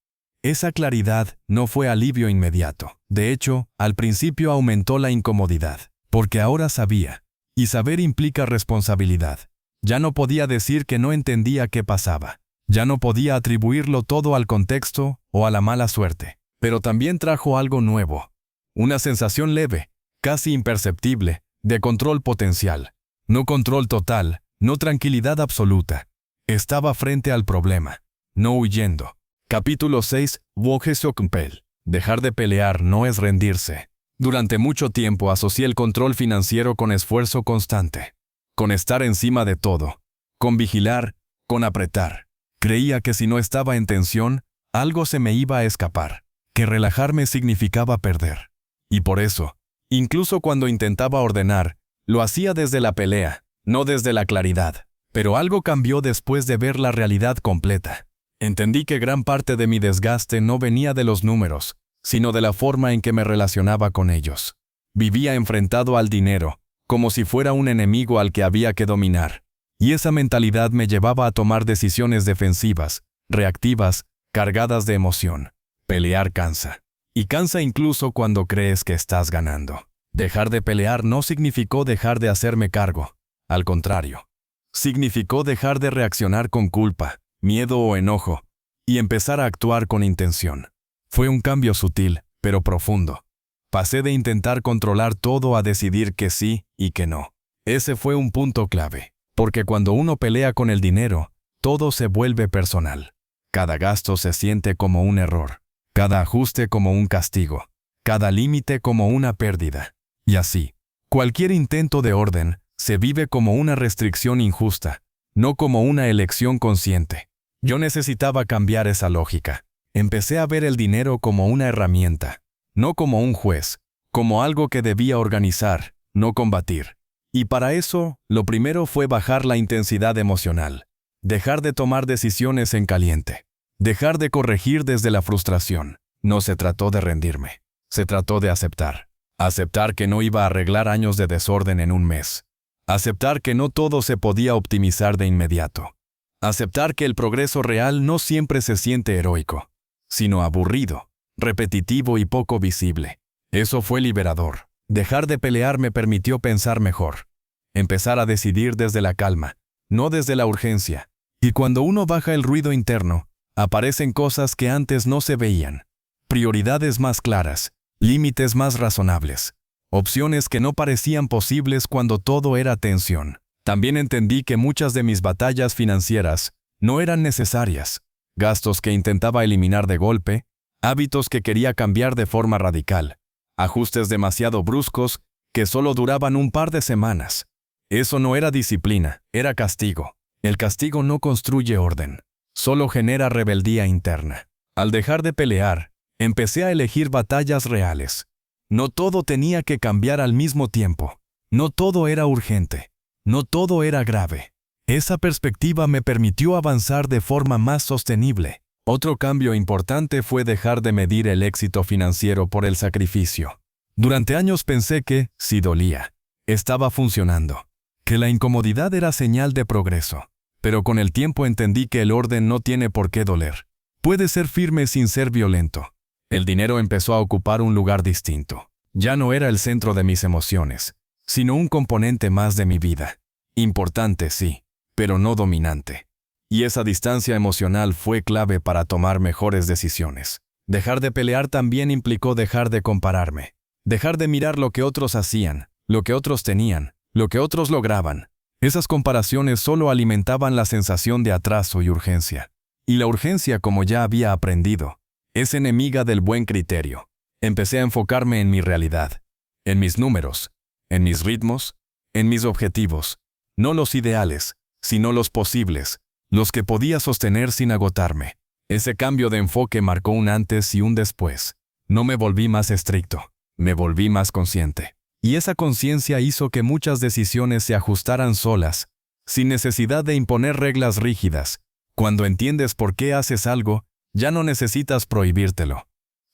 Esa claridad no fue alivio inmediato. De hecho, al principio aumentó la incomodidad, porque ahora sabía, y saber implica responsabilidad. Ya no podía decir que no entendía qué pasaba. Ya no podía atribuirlo todo al contexto o a la mala suerte. Pero también trajo algo nuevo. Una sensación leve, casi imperceptible, de control potencial. No control total, no tranquilidad absoluta. Estaba frente al problema, no huyendo. Capítulo 6. Wogesokmpel. Dejar de pelear no es rendirse. Durante mucho tiempo asocié el control financiero con esfuerzo constante, con estar encima de todo, con vigilar, con apretar. Creía que si no estaba en tensión, algo se me iba a escapar, que relajarme significaba perder. Y por eso, incluso cuando intentaba ordenar, lo hacía desde la pelea, no desde la claridad. Pero algo cambió después de ver la realidad completa. Entendí que gran parte de mi desgaste no venía de los números, sino de la forma en que me relacionaba con ellos. Vivía enfrentado al dinero, como si fuera un enemigo al que había que dominar. Y esa mentalidad me llevaba a tomar decisiones defensivas, reactivas, cargadas de emoción. Pelear cansa. Y cansa incluso cuando crees que estás ganando. Dejar de pelear no significó dejar de hacerme cargo. Al contrario. Significó dejar de reaccionar con culpa, miedo o enojo, y empezar a actuar con intención. Fue un cambio sutil, pero profundo. Pasé de intentar controlar todo a decidir que sí y que no. Ese fue un punto clave, porque cuando uno pelea con el dinero, todo se vuelve personal. Cada gasto se siente como un error, cada ajuste como un castigo, cada límite como una pérdida. Y así, cualquier intento de orden se vive como una restricción injusta, no como una elección consciente. Yo necesitaba cambiar esa lógica. Empecé a ver el dinero como una herramienta, no como un juez, como algo que debía organizar, no combatir. Y para eso, lo primero fue bajar la intensidad emocional, dejar de tomar decisiones en caliente, dejar de corregir desde la frustración. No se trató de rendirme, se trató de aceptar. Aceptar que no iba a arreglar años de desorden en un mes. Aceptar que no todo se podía optimizar de inmediato. Aceptar que el progreso real no siempre se siente heroico, sino aburrido, repetitivo y poco visible. Eso fue liberador. Dejar de pelear me permitió pensar mejor. Empezar a decidir desde la calma, no desde la urgencia. Y cuando uno baja el ruido interno, aparecen cosas que antes no se veían. Prioridades más claras, límites más razonables. Opciones que no parecían posibles cuando todo era tensión. También entendí que muchas de mis batallas financieras no eran necesarias. Gastos que intentaba eliminar de golpe, hábitos que quería cambiar de forma radical, ajustes demasiado bruscos que solo duraban un par de semanas. Eso no era disciplina, era castigo. El castigo no construye orden, solo genera rebeldía interna. Al dejar de pelear, empecé a elegir batallas reales. No todo tenía que cambiar al mismo tiempo. No todo era urgente. No todo era grave. Esa perspectiva me permitió avanzar de forma más sostenible. Otro cambio importante fue dejar de medir el éxito financiero por el sacrificio. Durante años pensé que, si dolía, estaba funcionando, que la incomodidad era señal de progreso. Pero con el tiempo entendí que el orden no tiene por qué doler. Puede ser firme sin ser violento. El dinero empezó a ocupar un lugar distinto. Ya no era el centro de mis emociones, sino un componente más de mi vida. Importante, sí, pero no dominante. Y esa distancia emocional fue clave para tomar mejores decisiones. Dejar de pelear también implicó dejar de compararme. Dejar de mirar lo que otros hacían, lo que otros tenían, lo que otros lograban. Esas comparaciones solo alimentaban la sensación de atraso y urgencia. Y la urgencia, como ya había aprendido, es enemiga del buen criterio. Empecé a enfocarme en mi realidad, en mis números, en mis ritmos, en mis objetivos. No los ideales, sino los posibles, los que podía sostener sin agotarme. Ese cambio de enfoque marcó un antes y un después. No me volví más estricto, me volví más consciente. Y esa conciencia hizo que muchas decisiones se ajustaran solas, sin necesidad de imponer reglas rígidas. Cuando entiendes por qué haces algo, ya no necesitas prohibírtelo.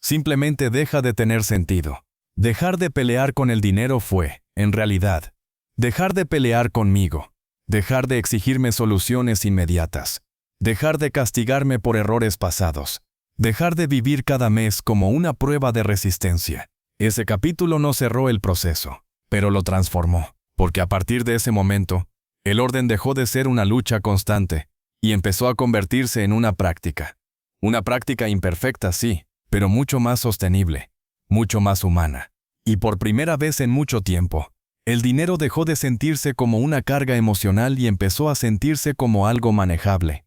Simplemente deja de tener sentido. Dejar de pelear con el dinero fue, en realidad, dejar de pelear conmigo. Dejar de exigirme soluciones inmediatas. Dejar de castigarme por errores pasados. Dejar de vivir cada mes como una prueba de resistencia. Ese capítulo no cerró el proceso, pero lo transformó, porque a partir de ese momento, el orden dejó de ser una lucha constante y empezó a convertirse en una práctica. Una práctica imperfecta, sí, pero mucho más sostenible, mucho más humana. Y por primera vez en mucho tiempo, el dinero dejó de sentirse como una carga emocional y empezó a sentirse como algo manejable.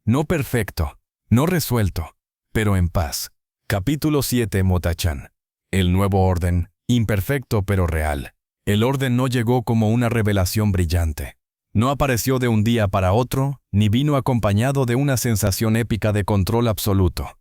No perfecto, no resuelto, pero en paz. Capítulo 7. Motachan. El nuevo orden, imperfecto pero real. El orden no llegó como una revelación brillante. No apareció de un día para otro, ni vino acompañado de una sensación épica de control absoluto.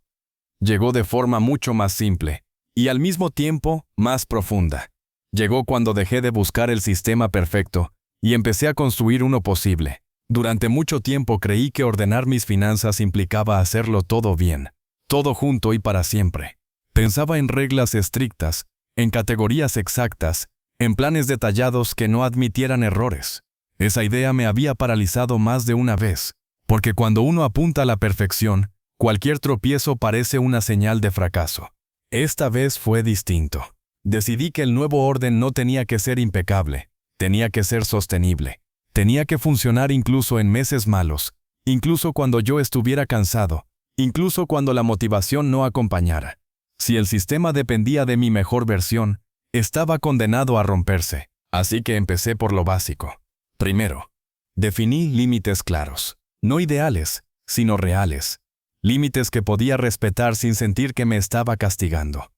Llegó de forma mucho más simple, y al mismo tiempo, más profunda. Llegó cuando dejé de buscar el sistema perfecto, y empecé a construir uno posible. Durante mucho tiempo creí que ordenar mis finanzas implicaba hacerlo todo bien, todo junto y para siempre. Pensaba en reglas estrictas, en categorías exactas, en planes detallados que no admitieran errores. Esa idea me había paralizado más de una vez, porque cuando uno apunta a la perfección, cualquier tropiezo parece una señal de fracaso. Esta vez fue distinto. Decidí que el nuevo orden no tenía que ser impecable, tenía que ser sostenible. Tenía que funcionar incluso en meses malos, incluso cuando yo estuviera cansado, incluso cuando la motivación no acompañara. Si el sistema dependía de mi mejor versión, estaba condenado a romperse. Así que empecé por lo básico. Primero, definí límites claros, no ideales, sino reales. Límites que podía respetar sin sentir que me estaba castigando.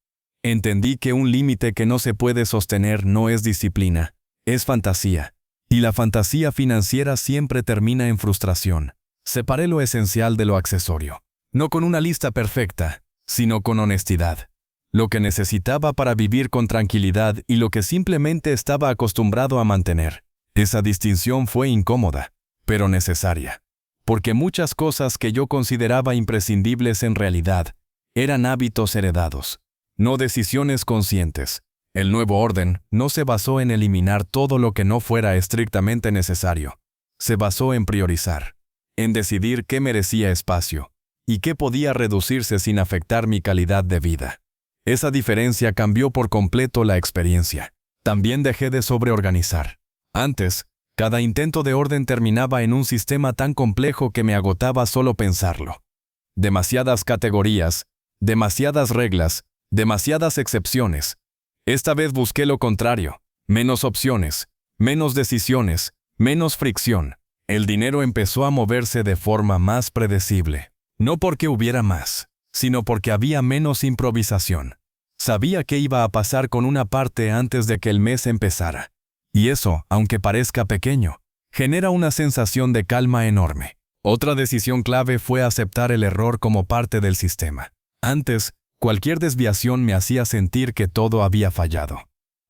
Entendí que un límite que no se puede sostener no es disciplina, es fantasía. Y la fantasía financiera siempre termina en frustración. Separé lo esencial de lo accesorio. No con una lista perfecta, sino con honestidad. Lo que necesitaba para vivir con tranquilidad y lo que simplemente estaba acostumbrado a mantener. Esa distinción fue incómoda, pero necesaria. Porque muchas cosas que yo consideraba imprescindibles en realidad eran hábitos heredados, no decisiones conscientes. El nuevo orden no se basó en eliminar todo lo que no fuera estrictamente necesario. Se basó en priorizar, en decidir qué merecía espacio y qué podía reducirse sin afectar mi calidad de vida. Esa diferencia cambió por completo la experiencia. También dejé de sobreorganizar. Antes, cada intento de orden terminaba en un sistema tan complejo que me agotaba solo pensarlo. Demasiadas categorías, demasiadas reglas, demasiadas excepciones. Esta vez busqué lo contrario, menos opciones, menos decisiones, menos fricción. El dinero empezó a moverse de forma más predecible. No porque hubiera más, sino porque había menos improvisación. Sabía qué iba a pasar con una parte antes de que el mes empezara. Y eso, aunque parezca pequeño, genera una sensación de calma enorme. Otra decisión clave fue aceptar el error como parte del sistema. Antes, cualquier desviación me hacía sentir que todo había fallado.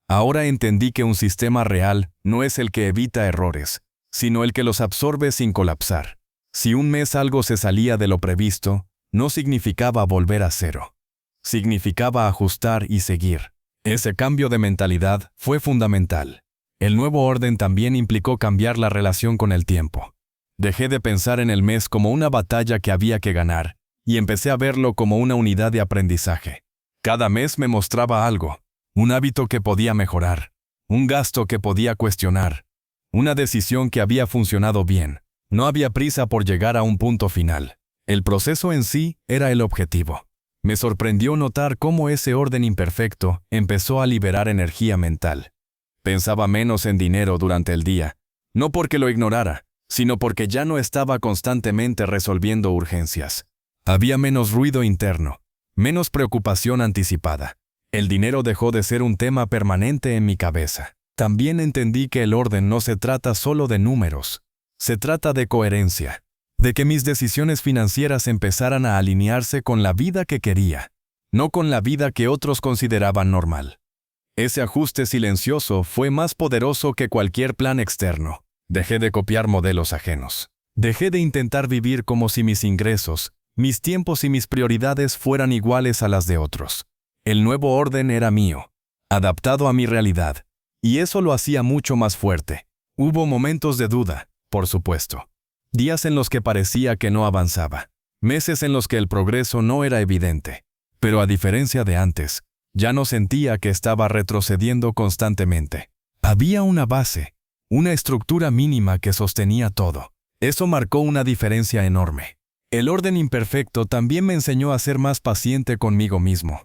Ahora entendí que un sistema real no es el que evita errores, sino el que los absorbe sin colapsar. Si un mes algo se salía de lo previsto, no significaba volver a cero. Significaba ajustar y seguir. Ese cambio de mentalidad fue fundamental. El nuevo orden también implicó cambiar la relación con el tiempo. Dejé de pensar en el mes como una batalla que había que ganar, y empecé a verlo como una unidad de aprendizaje. Cada mes me mostraba algo, un hábito que podía mejorar, un gasto que podía cuestionar, una decisión que había funcionado bien. No había prisa por llegar a un punto final. El proceso en sí era el objetivo. Me sorprendió notar cómo ese orden imperfecto empezó a liberar energía mental. Pensaba menos en dinero durante el día, no porque lo ignorara, sino porque ya no estaba constantemente resolviendo urgencias. Había menos ruido interno, menos preocupación anticipada. El dinero dejó de ser un tema permanente en mi cabeza. También entendí que el orden no se trata solo de números. Se trata de coherencia, de que mis decisiones financieras empezaran a alinearse con la vida que quería, no con la vida que otros consideraban normal. Ese ajuste silencioso fue más poderoso que cualquier plan externo. Dejé de copiar modelos ajenos. Dejé de intentar vivir como si mis ingresos, mis tiempos y mis prioridades fueran iguales a las de otros. El nuevo orden era mío, adaptado a mi realidad, y eso lo hacía mucho más fuerte. Hubo momentos de duda, por supuesto. Días en los que parecía que no avanzaba. Meses en los que el progreso no era evidente. Pero a diferencia de antes, ya no sentía que estaba retrocediendo constantemente. Había una base, una estructura mínima que sostenía todo. Eso marcó una diferencia enorme. El orden imperfecto también me enseñó a ser más paciente conmigo mismo.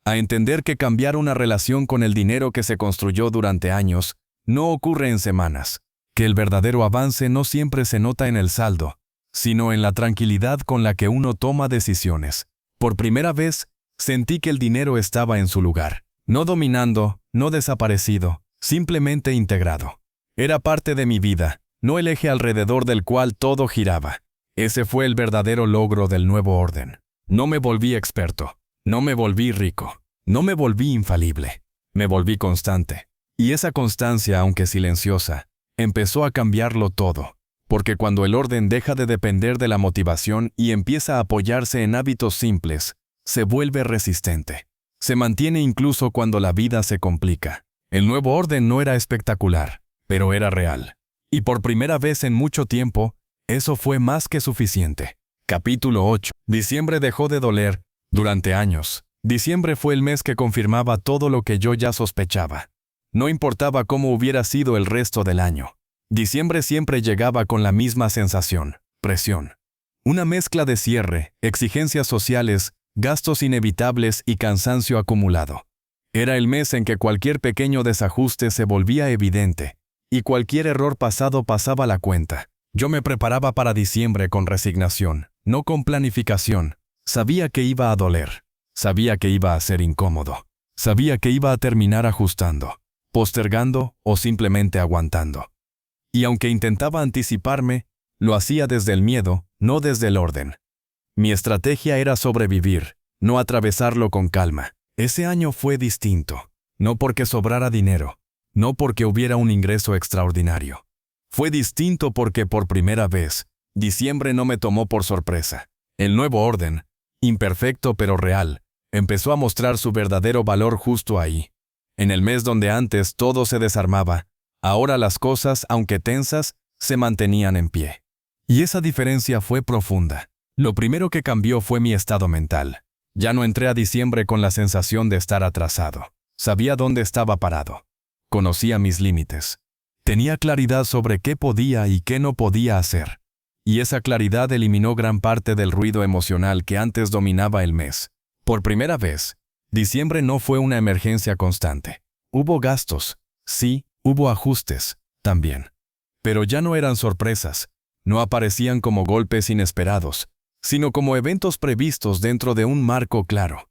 A entender que cambiar una relación con el dinero que se construyó durante años no ocurre en semanas. Que el verdadero avance no siempre se nota en el saldo, sino en la tranquilidad con la que uno toma decisiones. Por primera vez, sentí que el dinero estaba en su lugar. No dominando, no desaparecido, simplemente integrado. Era parte de mi vida, no el eje alrededor del cual todo giraba. Ese fue el verdadero logro del nuevo orden. No me volví experto, no me volví rico, no me volví infalible. Me volví constante. Y esa constancia, aunque silenciosa, empezó a cambiarlo todo. Porque cuando el orden deja de depender de la motivación y empieza a apoyarse en hábitos simples, se vuelve resistente. Se mantiene incluso cuando la vida se complica. El nuevo orden no era espectacular, pero era real. Y por primera vez en mucho tiempo, eso fue más que suficiente. Capítulo 8. Diciembre dejó de doler. Durante años, diciembre fue el mes que confirmaba todo lo que yo ya sospechaba. No importaba cómo hubiera sido el resto del año. Diciembre siempre llegaba con la misma sensación, presión. Una mezcla de cierre, exigencias sociales, gastos inevitables y cansancio acumulado. Era el mes en que cualquier pequeño desajuste se volvía evidente, y cualquier error pasado pasaba la cuenta. Yo me preparaba para diciembre con resignación, no con planificación. Sabía que iba a doler. Sabía que iba a ser incómodo. Sabía que iba a terminar ajustando, postergando o simplemente aguantando. Y aunque intentaba anticiparme, lo hacía desde el miedo, no desde el orden. Mi estrategia era sobrevivir, no atravesarlo con calma. Ese año fue distinto. No porque sobrara dinero, no porque hubiera un ingreso extraordinario. Fue distinto porque por primera vez, diciembre no me tomó por sorpresa. El nuevo orden, imperfecto pero real, empezó a mostrar su verdadero valor justo ahí. En el mes donde antes todo se desarmaba, ahora las cosas, aunque tensas, se mantenían en pie. Y esa diferencia fue profunda. Lo primero que cambió fue mi estado mental. Ya no entré a diciembre con la sensación de estar atrasado. Sabía dónde estaba parado. Conocía mis límites. Tenía claridad sobre qué podía y qué no podía hacer. Y esa claridad eliminó gran parte del ruido emocional que antes dominaba el mes. Por primera vez, diciembre no fue una emergencia constante. Hubo gastos, sí, hubo ajustes, también. Pero ya no eran sorpresas, no aparecían como golpes inesperados, sino como eventos previstos dentro de un marco claro.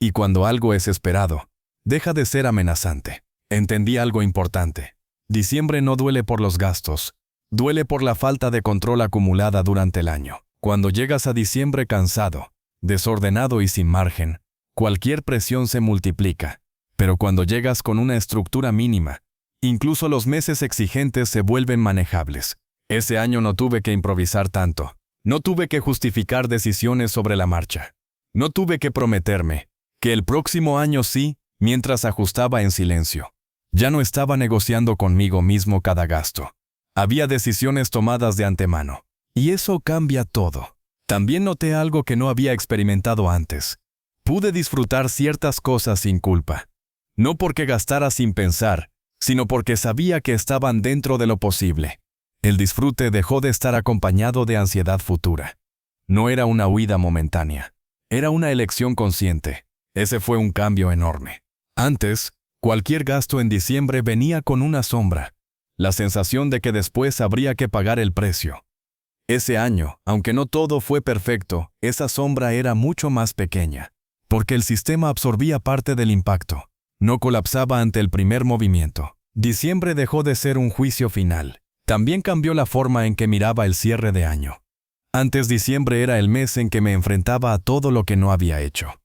Y cuando algo es esperado, deja de ser amenazante. Entendí algo importante. Diciembre no duele por los gastos, duele por la falta de control acumulada durante el año. Cuando llegas a diciembre cansado, desordenado y sin margen, cualquier presión se multiplica. Pero cuando llegas con una estructura mínima, incluso los meses exigentes se vuelven manejables. Ese año no tuve que improvisar tanto. No tuve que justificar decisiones sobre la marcha. No tuve que prometerme que el próximo año sí, mientras ajustaba en silencio. Ya no estaba negociando conmigo mismo cada gasto. Había decisiones tomadas de antemano. Y eso cambia todo. También noté algo que no había experimentado antes. Pude disfrutar ciertas cosas sin culpa. No porque gastara sin pensar, sino porque sabía que estaban dentro de lo posible. El disfrute dejó de estar acompañado de ansiedad futura. No era una huida momentánea. Era una elección consciente. Ese fue un cambio enorme. Antes, cualquier gasto en diciembre venía con una sombra. La sensación de que después habría que pagar el precio. Ese año, aunque no todo fue perfecto, esa sombra era mucho más pequeña. Porque el sistema absorbía parte del impacto. No colapsaba ante el primer movimiento. Diciembre dejó de ser un juicio final. También cambió la forma en que miraba el cierre de año. Antes diciembre era el mes en que me enfrentaba a todo lo que no había hecho.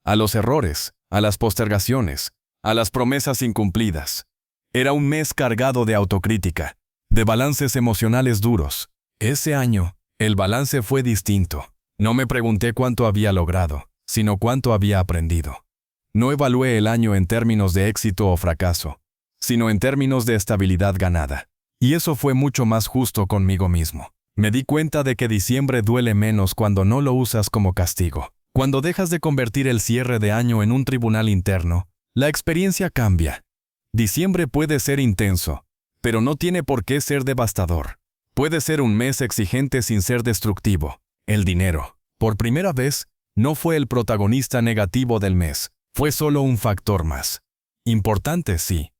A los errores, a las postergaciones, a las promesas incumplidas. Era un mes cargado de autocrítica, de balances emocionales duros. Ese año, el balance fue distinto. No me pregunté cuánto había logrado, sino cuánto había aprendido. No evalué el año en términos de éxito o fracaso, sino en términos de estabilidad ganada. Y eso fue mucho más justo conmigo mismo. Me di cuenta de que diciembre duele menos cuando no lo usas como castigo. Cuando dejas de convertir el cierre de año en un tribunal interno, la experiencia cambia. Diciembre puede ser intenso, pero no tiene por qué ser devastador. Puede ser un mes exigente sin ser destructivo. El dinero, por primera vez, no fue el protagonista negativo del mes. Fue solo un factor más. Importante, sí,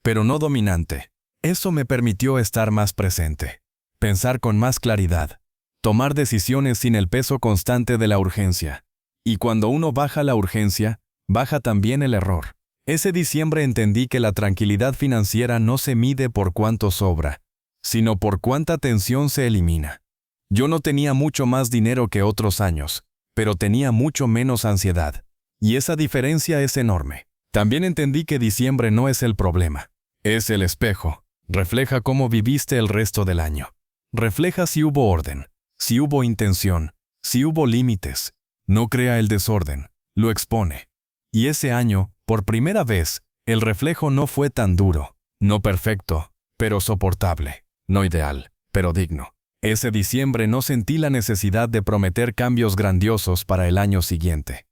pero no dominante. Eso me permitió estar más presente, pensar con más claridad, tomar decisiones sin el peso constante de la urgencia. Y cuando uno baja la urgencia, baja también el error. Ese diciembre entendí que la tranquilidad financiera no se mide por cuánto sobra, sino por cuánta tensión se elimina. Yo no tenía mucho más dinero que otros años, pero tenía mucho menos ansiedad. Y esa diferencia es enorme. También entendí que diciembre no es el problema. Es el espejo. Refleja cómo viviste el resto del año. Refleja si hubo orden, si hubo intención, si hubo límites. No crea el desorden, lo expone. Y ese año, por primera vez, el reflejo no fue tan duro. No perfecto, pero soportable. No ideal, pero digno. Ese diciembre no sentí la necesidad de prometer cambios grandiosos para el año siguiente.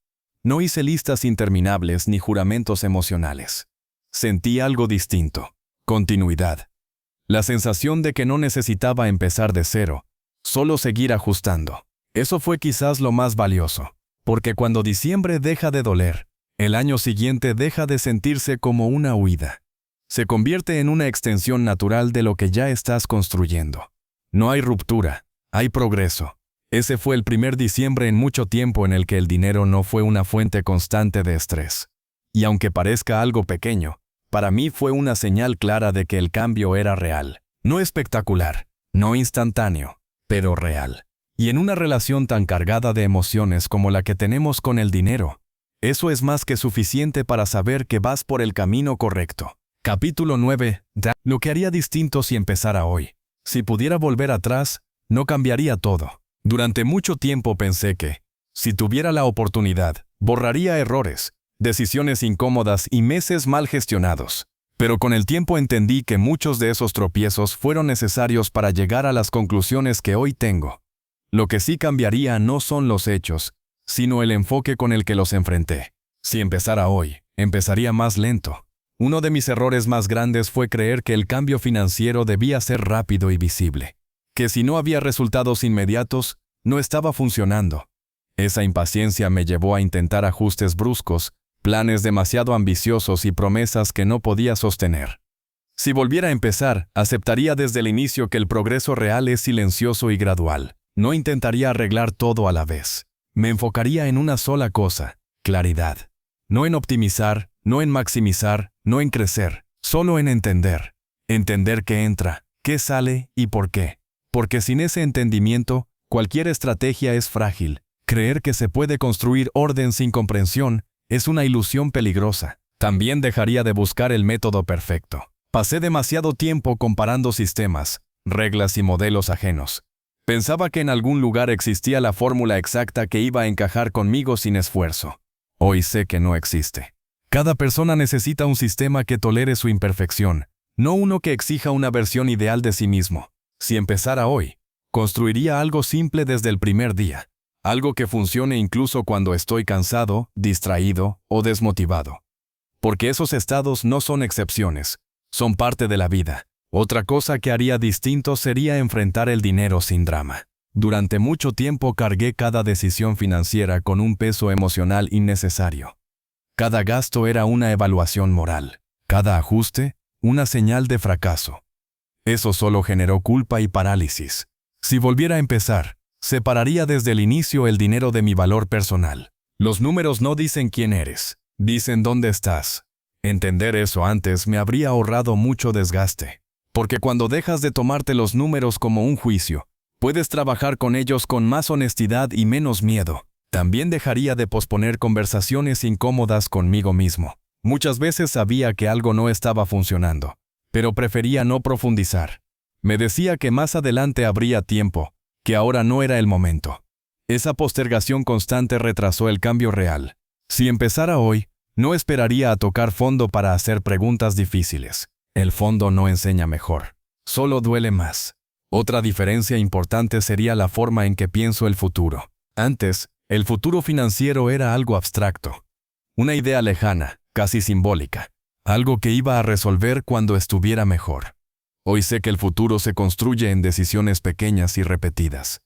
No hice listas interminables ni juramentos emocionales. Sentí algo distinto. Continuidad. La sensación de que no necesitaba empezar de cero, solo seguir ajustando. Eso fue quizás lo más valioso. Porque cuando diciembre deja de doler, el año siguiente deja de sentirse como una huida. Se convierte en una extensión natural de lo que ya estás construyendo. No hay ruptura, hay progreso. Ese fue el primer diciembre en mucho tiempo en el que el dinero no fue una fuente constante de estrés. Y aunque parezca algo pequeño, para mí fue una señal clara de que el cambio era real. No espectacular, no instantáneo, pero real. Y en una relación tan cargada de emociones como la que tenemos con el dinero, eso es más que suficiente para saber que vas por el camino correcto. Capítulo 9. Lo que haría distinto si empezara hoy. Si pudiera volver atrás, no cambiaría todo. Durante mucho tiempo pensé que, si tuviera la oportunidad, borraría errores, decisiones incómodas y meses mal gestionados. Pero con el tiempo entendí que muchos de esos tropiezos fueron necesarios para llegar a las conclusiones que hoy tengo. Lo que sí cambiaría no son los hechos, sino el enfoque con el que los enfrenté. Si empezara hoy, empezaría más lento. Uno de mis errores más grandes fue creer que el cambio financiero debía ser rápido y visible. Que si no había resultados inmediatos, no estaba funcionando. Esa impaciencia me llevó a intentar ajustes bruscos, planes demasiado ambiciosos y promesas que no podía sostener. Si volviera a empezar, aceptaría desde el inicio que el progreso real es silencioso y gradual. No intentaría arreglar todo a la vez. Me enfocaría en una sola cosa: claridad. No en optimizar, no en maximizar, no en crecer, solo en entender. Entender qué entra, qué sale y por qué. Porque sin ese entendimiento, cualquier estrategia es frágil. Creer que se puede construir orden sin comprensión es una ilusión peligrosa. También dejaría de buscar el método perfecto. Pasé demasiado tiempo comparando sistemas, reglas y modelos ajenos. Pensaba que en algún lugar existía la fórmula exacta que iba a encajar conmigo sin esfuerzo. Hoy sé que no existe. Cada persona necesita un sistema que tolere su imperfección, no uno que exija una versión ideal de sí mismo. Si empezara hoy, construiría algo simple desde el primer día. Algo que funcione incluso cuando estoy cansado, distraído o desmotivado. Porque esos estados no son excepciones, son parte de la vida. Otra cosa que haría distinto sería enfrentar el dinero sin drama. Durante mucho tiempo cargué cada decisión financiera con un peso emocional innecesario. Cada gasto era una evaluación moral. Cada ajuste, una señal de fracaso. Eso solo generó culpa y parálisis. Si volviera a empezar, separaría desde el inicio el dinero de mi valor personal. Los números no dicen quién eres, dicen dónde estás. Entender eso antes me habría ahorrado mucho desgaste. Porque cuando dejas de tomarte los números como un juicio, puedes trabajar con ellos con más honestidad y menos miedo. También dejaría de posponer conversaciones incómodas conmigo mismo. Muchas veces sabía que algo no estaba funcionando, pero prefería no profundizar. Me decía que más adelante habría tiempo, que ahora no era el momento. Esa postergación constante retrasó el cambio real. Si empezara hoy, no esperaría a tocar fondo para hacer preguntas difíciles. El fondo no enseña mejor, solo duele más. Otra diferencia importante sería la forma en que pienso el futuro. Antes, el futuro financiero era algo abstracto. Una idea lejana, casi simbólica. Algo que iba a resolver cuando estuviera mejor. Hoy sé que el futuro se construye en decisiones pequeñas y repetidas.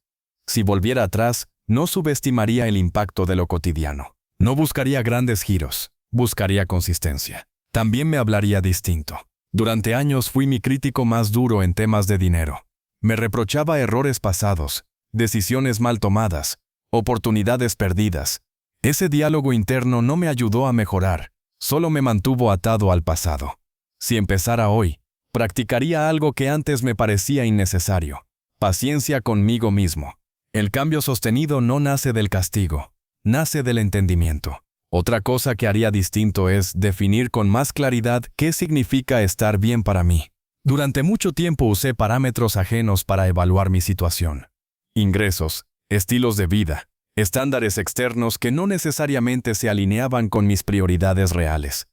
Si volviera atrás, no subestimaría el impacto de lo cotidiano. No buscaría grandes giros, buscaría consistencia. También me hablaría distinto. Durante años fui mi crítico más duro en temas de dinero. Me reprochaba errores pasados, decisiones mal tomadas, oportunidades perdidas. Ese diálogo interno no me ayudó a mejorar, solo me mantuvo atado al pasado. Si empezara hoy, practicaría algo que antes me parecía innecesario: paciencia conmigo mismo. El cambio sostenido no nace del castigo, nace del entendimiento. Otra cosa que haría distinto es definir con más claridad qué significa estar bien para mí. Durante mucho tiempo usé parámetros ajenos para evaluar mi situación. Ingresos, estilos de vida, estándares externos que no necesariamente se alineaban con mis prioridades reales.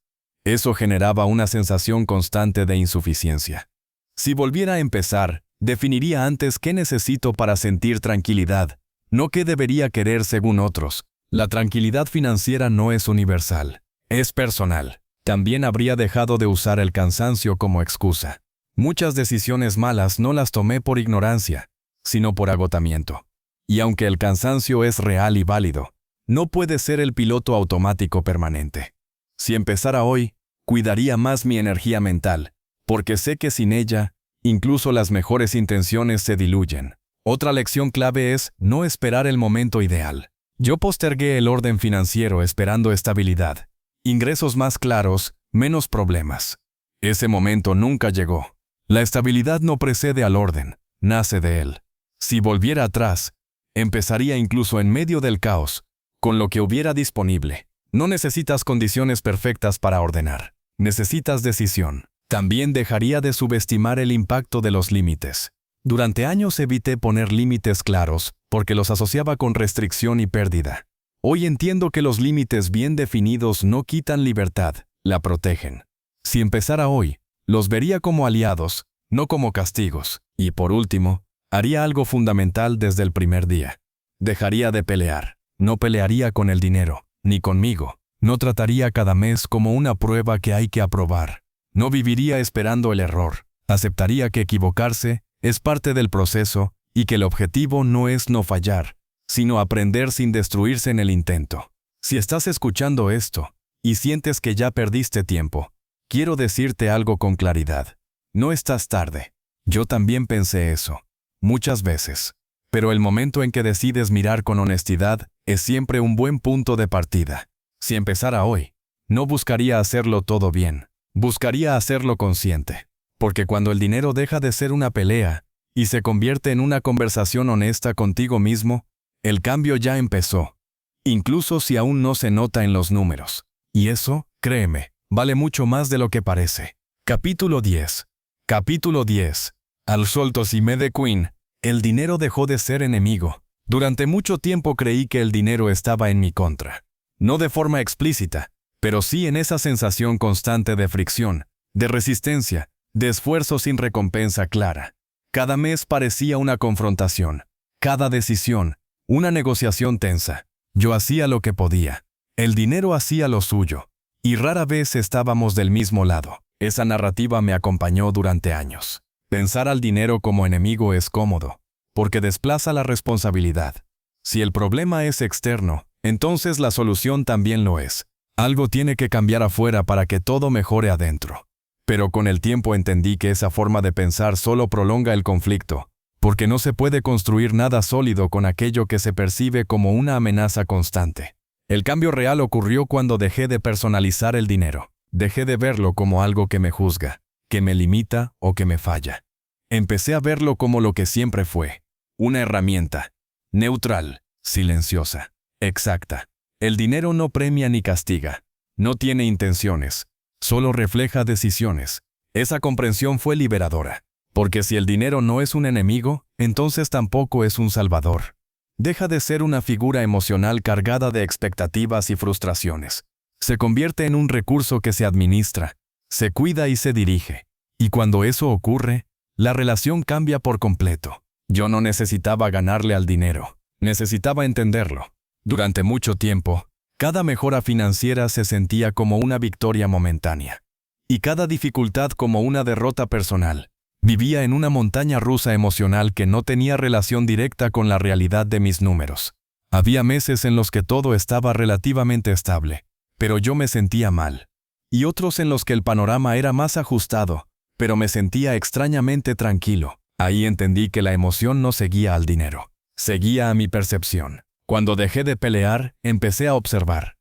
Eso generaba una sensación constante de insuficiencia. Si volviera a empezar, definiría antes qué necesito para sentir tranquilidad, no qué debería querer según otros. La tranquilidad financiera no es universal, es personal. También habría dejado de usar el cansancio como excusa. Muchas decisiones malas no las tomé por ignorancia, sino por agotamiento. Y aunque el cansancio es real y válido, no puede ser el piloto automático permanente. Si empezara hoy, cuidaría más mi energía mental, porque sé que sin ella, incluso las mejores intenciones se diluyen. Otra lección clave es no esperar el momento ideal. Yo postergué el orden financiero esperando estabilidad, ingresos más claros, menos problemas. Ese momento nunca llegó. La estabilidad no precede al orden, nace de él. Si volviera atrás, empezaría incluso en medio del caos, con lo que hubiera disponible. No necesitas condiciones perfectas para ordenar, necesitas decisión. También dejaría de subestimar el impacto de los límites. Durante años evité poner límites claros porque los asociaba con restricción y pérdida. Hoy entiendo que los límites bien definidos no quitan libertad, la protegen. Si empezara hoy, los vería como aliados, no como castigos. Y por último, haría algo fundamental desde el primer día. Dejaría de pelear. No pelearía con el dinero, ni conmigo. No trataría cada mes como una prueba que hay que aprobar. No viviría esperando el error. Aceptaría que equivocarse es parte del proceso y que el objetivo no es no fallar, sino aprender sin destruirse en el intento. Si estás escuchando esto y sientes que ya perdiste tiempo, quiero decirte algo con claridad. No estás tarde. Yo también pensé eso, muchas veces. Pero el momento en que decides mirar con honestidad es siempre un buen punto de partida. Si empezara hoy, no buscaría hacerlo todo bien, buscaría hacerlo consciente. Porque cuando el dinero deja de ser una pelea y se convierte en una conversación honesta contigo mismo, el cambio ya empezó, incluso si aún no se nota en los números. Y eso, créeme, vale mucho más de lo que parece. Capítulo 10. Capítulo 10. Al soltosime de Queen. El dinero dejó de ser enemigo. Durante mucho tiempo creí que el dinero estaba en mi contra. No de forma explícita, pero sí en esa sensación constante de fricción, de resistencia, de esfuerzo sin recompensa clara. Cada mes parecía una confrontación. Cada decisión, Una negociación tensa. Yo hacía lo que podía. El dinero hacía lo suyo. Y rara vez estábamos del mismo lado. Esa narrativa me acompañó durante años. Pensar al dinero como enemigo es cómodo, porque desplaza la responsabilidad. Si el problema es externo, entonces la solución también lo es. Algo tiene que cambiar afuera para que todo mejore adentro. Pero con el tiempo entendí que esa forma de pensar solo prolonga el conflicto, porque no se puede construir nada sólido con aquello que se percibe como una amenaza constante. El cambio real ocurrió cuando dejé de personalizar el dinero. Dejé de verlo como algo que me juzga, que me limita o que me falla. Empecé a verlo como lo que siempre fue, una herramienta, neutral, silenciosa, exacta. El dinero no premia ni castiga, no tiene intenciones, solo refleja decisiones. Esa comprensión fue liberadora, porque si el dinero no es un enemigo, entonces tampoco es un salvador. Deja de ser una figura emocional cargada de expectativas y frustraciones. Se convierte en un recurso que se administra, se cuida y se dirige. Y cuando eso ocurre, la relación cambia por completo. Yo no necesitaba ganarle al dinero, necesitaba entenderlo. Durante mucho tiempo, cada mejora financiera se sentía como una victoria momentánea. Y cada dificultad como una derrota personal. Vivía en una montaña rusa emocional que no tenía relación directa con la realidad de mis números. Había meses en los que todo estaba relativamente estable, pero yo me sentía mal. Y otros en los que el panorama era más ajustado, pero me sentía extrañamente tranquilo. Ahí entendí que la emoción no seguía al dinero, seguía a mi percepción. Cuando dejé de pelear, empecé a observar.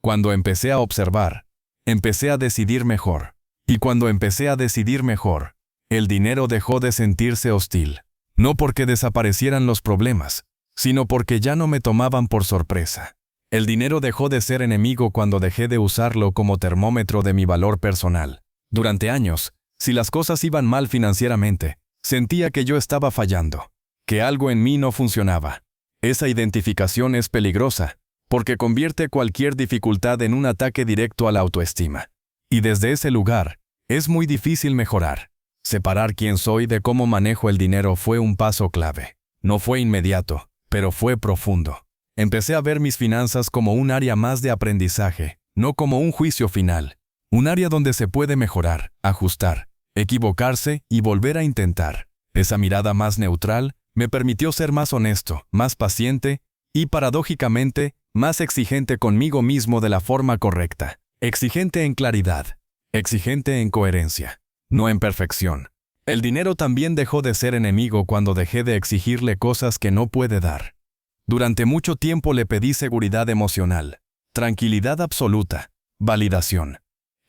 Cuando empecé a observar, empecé a decidir mejor. Y cuando empecé a decidir mejor, el dinero dejó de sentirse hostil. No porque desaparecieran los problemas, sino porque ya no me tomaban por sorpresa. El dinero dejó de ser enemigo cuando dejé de usarlo como termómetro de mi valor personal. Durante años, si las cosas iban mal financieramente, sentía que yo estaba fallando, que algo en mí no funcionaba. Esa identificación es peligrosa, porque convierte cualquier dificultad en un ataque directo a la autoestima. Y desde ese lugar, es muy difícil mejorar. Separar quién soy de cómo manejo el dinero fue un paso clave. No fue inmediato, pero fue profundo. Empecé a ver mis finanzas como un área más de aprendizaje, no como un juicio final. Un área donde se puede mejorar, ajustar, equivocarse y volver a intentar. Esa mirada más neutral me permitió ser más honesto, más paciente y, paradójicamente, más exigente conmigo mismo de la forma correcta. Exigente en claridad, exigente en coherencia, no en perfección. El dinero también dejó de ser enemigo cuando dejé de exigirle cosas que no puede dar. Durante mucho tiempo le pedí seguridad emocional, tranquilidad absoluta, validación.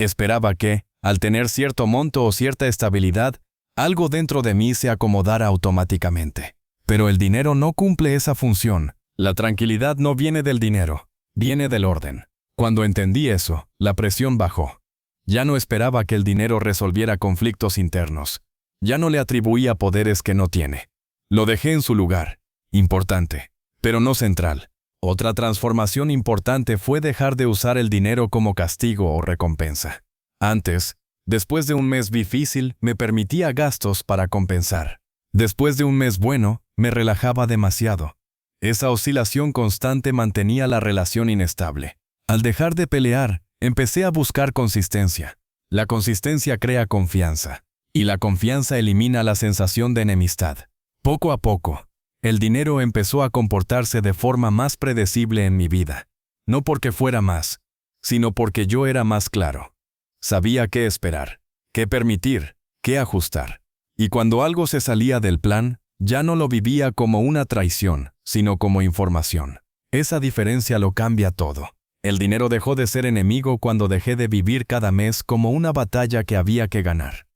Esperaba que, al tener cierto monto o cierta estabilidad, algo dentro de mí se acomodara automáticamente. Pero el dinero no cumple esa función. La tranquilidad no viene del dinero, viene del orden. Cuando entendí eso, la presión bajó. Ya no esperaba que el dinero resolviera conflictos internos. Ya no le atribuía poderes que no tiene. Lo dejé en su lugar, importante, pero no central. Otra transformación importante fue dejar de usar el dinero como castigo o recompensa. Antes, después de un mes difícil, me permitía gastos para compensar. Después de un mes bueno, me relajaba demasiado. Esa oscilación constante mantenía la relación inestable. Al dejar de pelear, empecé a buscar consistencia. La consistencia crea confianza, y la confianza elimina la sensación de enemistad. Poco a poco, el dinero empezó a comportarse de forma más predecible en mi vida. No porque fuera más, sino porque yo era más claro. Sabía qué esperar, qué permitir, qué ajustar. Y cuando algo se salía del plan, ya no lo vivía como una traición, sino como información. Esa diferencia lo cambia todo. El dinero dejó de ser enemigo cuando dejé de vivir cada mes como una batalla que había que ganar.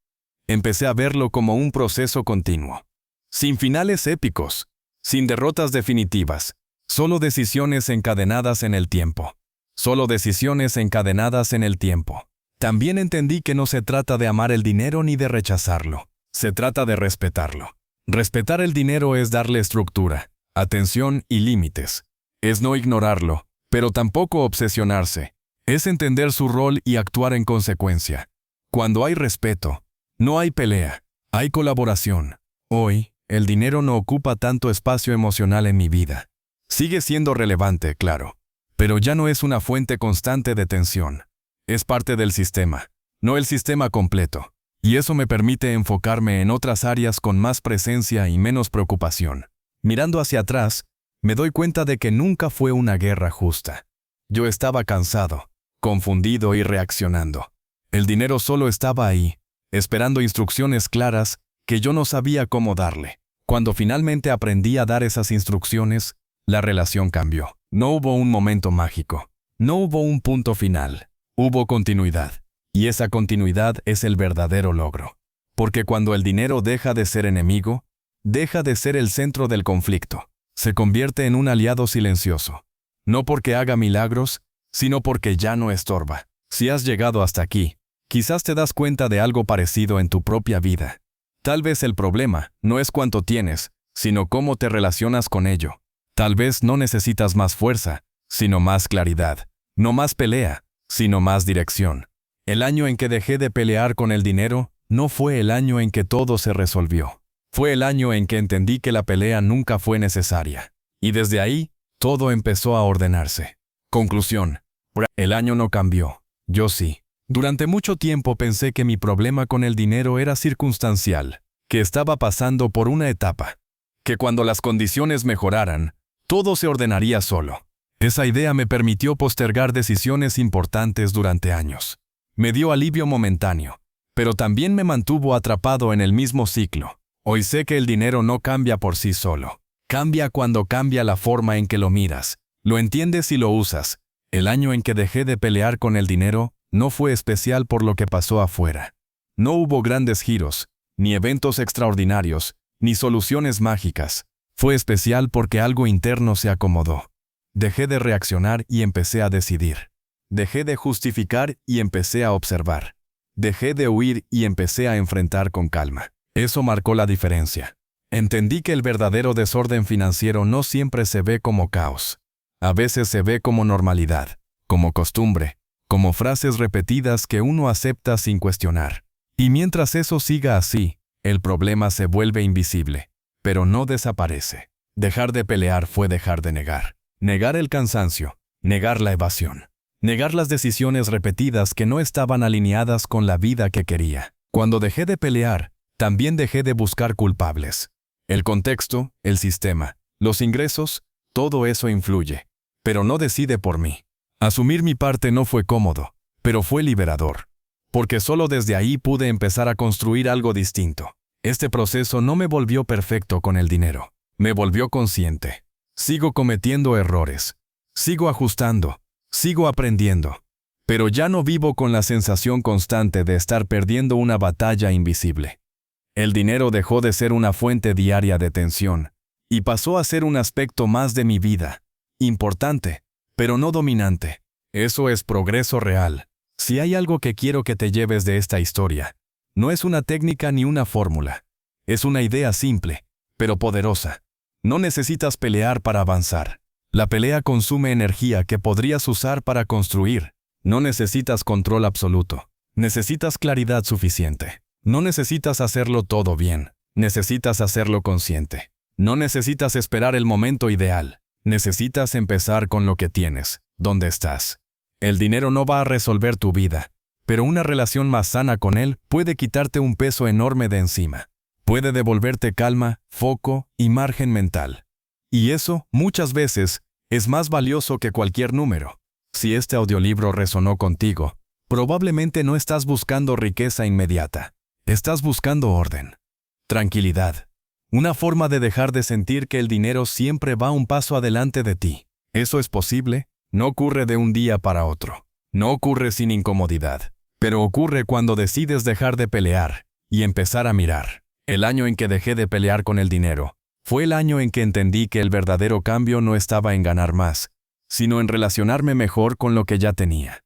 Empecé a verlo como un proceso continuo. Sin finales épicos, sin derrotas definitivas, solo decisiones encadenadas en el tiempo. Solo decisiones encadenadas en el tiempo. También entendí que no se trata de amar el dinero ni de rechazarlo. Se trata de respetarlo. Respetar el dinero es darle estructura, atención y límites. Es no ignorarlo, pero tampoco obsesionarse. Es entender su rol y actuar en consecuencia. Cuando hay respeto, no hay pelea, hay colaboración. Hoy, el dinero no ocupa tanto espacio emocional en mi vida. Sigue siendo relevante, claro, pero ya no es una fuente constante de tensión. Es parte del sistema, no el sistema completo, y eso me permite enfocarme en otras áreas con más presencia y menos preocupación. Mirando hacia atrás, me doy cuenta de que nunca fue una guerra justa. Yo estaba cansado, confundido y reaccionando. El dinero solo estaba ahí, esperando instrucciones claras que yo no sabía cómo darle. Cuando finalmente aprendí a dar esas instrucciones, la relación cambió. No hubo un momento mágico. No hubo un punto final. Hubo continuidad. Y esa continuidad es el verdadero logro. Porque cuando el dinero deja de ser enemigo, deja de ser el centro del conflicto. Se convierte en un aliado silencioso. No porque haga milagros, sino porque ya no estorba. Si has llegado hasta aquí, quizás te das cuenta de algo parecido en tu propia vida. Tal vez el problema no es cuánto tienes, sino cómo te relacionas con ello. Tal vez no necesitas más fuerza, sino más claridad. No más pelea, sino más dirección. El año en que dejé de pelear con el dinero no fue el año en que todo se resolvió. Fue el año en que entendí que la pelea nunca fue necesaria. Y desde ahí, todo empezó a ordenarse. Conclusión. El año no cambió. Yo sí. Durante mucho tiempo pensé que mi problema con el dinero era circunstancial, que estaba pasando por una etapa, que cuando las condiciones mejoraran, todo se ordenaría solo. Esa idea me permitió postergar decisiones importantes durante años. Me dio alivio momentáneo, pero también me mantuvo atrapado en el mismo ciclo. Hoy sé que el dinero no cambia por sí solo. Cambia cuando cambia la forma en que lo miras, lo entiendes y lo usas. El año en que dejé de pelear con el dinero no fue especial por lo que pasó afuera. No hubo grandes giros, ni eventos extraordinarios, ni soluciones mágicas. Fue especial porque algo interno se acomodó. Dejé de reaccionar y empecé a decidir. Dejé de justificar y empecé a observar. Dejé de huir y empecé a enfrentar con calma. Eso marcó la diferencia. Entendí que el verdadero desorden financiero no siempre se ve como caos. A veces se ve como normalidad, como costumbre, como frases repetidas que uno acepta sin cuestionar. Y mientras eso siga así, el problema se vuelve invisible, pero no desaparece. Dejar de pelear fue dejar de negar. Negar el cansancio, negar la evasión, negar las decisiones repetidas que no estaban alineadas con la vida que quería. Cuando dejé de pelear, también dejé de buscar culpables. El contexto, el sistema, los ingresos, todo eso influye, pero no decide por mí. Asumir mi parte no fue cómodo, pero fue liberador, porque solo desde ahí pude empezar a construir algo distinto. Este proceso no me volvió perfecto con el dinero, me volvió consciente. Sigo cometiendo errores, sigo ajustando, sigo aprendiendo, pero ya no vivo con la sensación constante de estar perdiendo una batalla invisible. El dinero dejó de ser una fuente diaria de tensión y pasó a ser un aspecto más de mi vida, importante, pero no dominante. Eso es progreso real. Si hay algo que quiero que te lleves de esta historia, no es una técnica ni una fórmula. Es una idea simple, pero poderosa. No necesitas pelear para avanzar. La pelea consume energía que podrías usar para construir. No necesitas control absoluto. Necesitas claridad suficiente. No necesitas hacerlo todo bien. Necesitas hacerlo consciente. No necesitas esperar el momento ideal. Necesitas empezar con lo que tienes, donde estás. El dinero no va a resolver tu vida, pero una relación más sana con él puede quitarte un peso enorme de encima. Puede devolverte calma, foco y margen mental. Y eso, muchas veces, es más valioso que cualquier número. Si este audiolibro resonó contigo, probablemente no estás buscando riqueza inmediata. Estás buscando orden, tranquilidad. Una forma de dejar de sentir que el dinero siempre va un paso adelante de ti. Eso es posible, no ocurre de un día para otro. No ocurre sin incomodidad, pero ocurre cuando decides dejar de pelear y empezar a mirar. El año en que dejé de pelear con el dinero fue el año en que entendí que el verdadero cambio no estaba en ganar más, sino en relacionarme mejor con lo que ya tenía.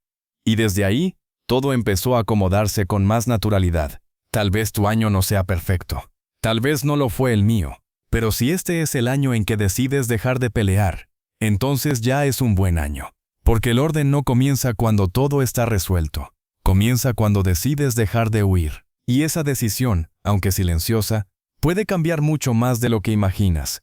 Y desde ahí, todo empezó a acomodarse con más naturalidad. Tal vez tu año no sea perfecto. Tal vez no lo fue el mío, pero si este es el año en que decides dejar de pelear, entonces ya es un buen año. Porque el orden no comienza cuando todo está resuelto, comienza cuando decides dejar de huir. Y esa decisión, aunque silenciosa, puede cambiar mucho más de lo que imaginas.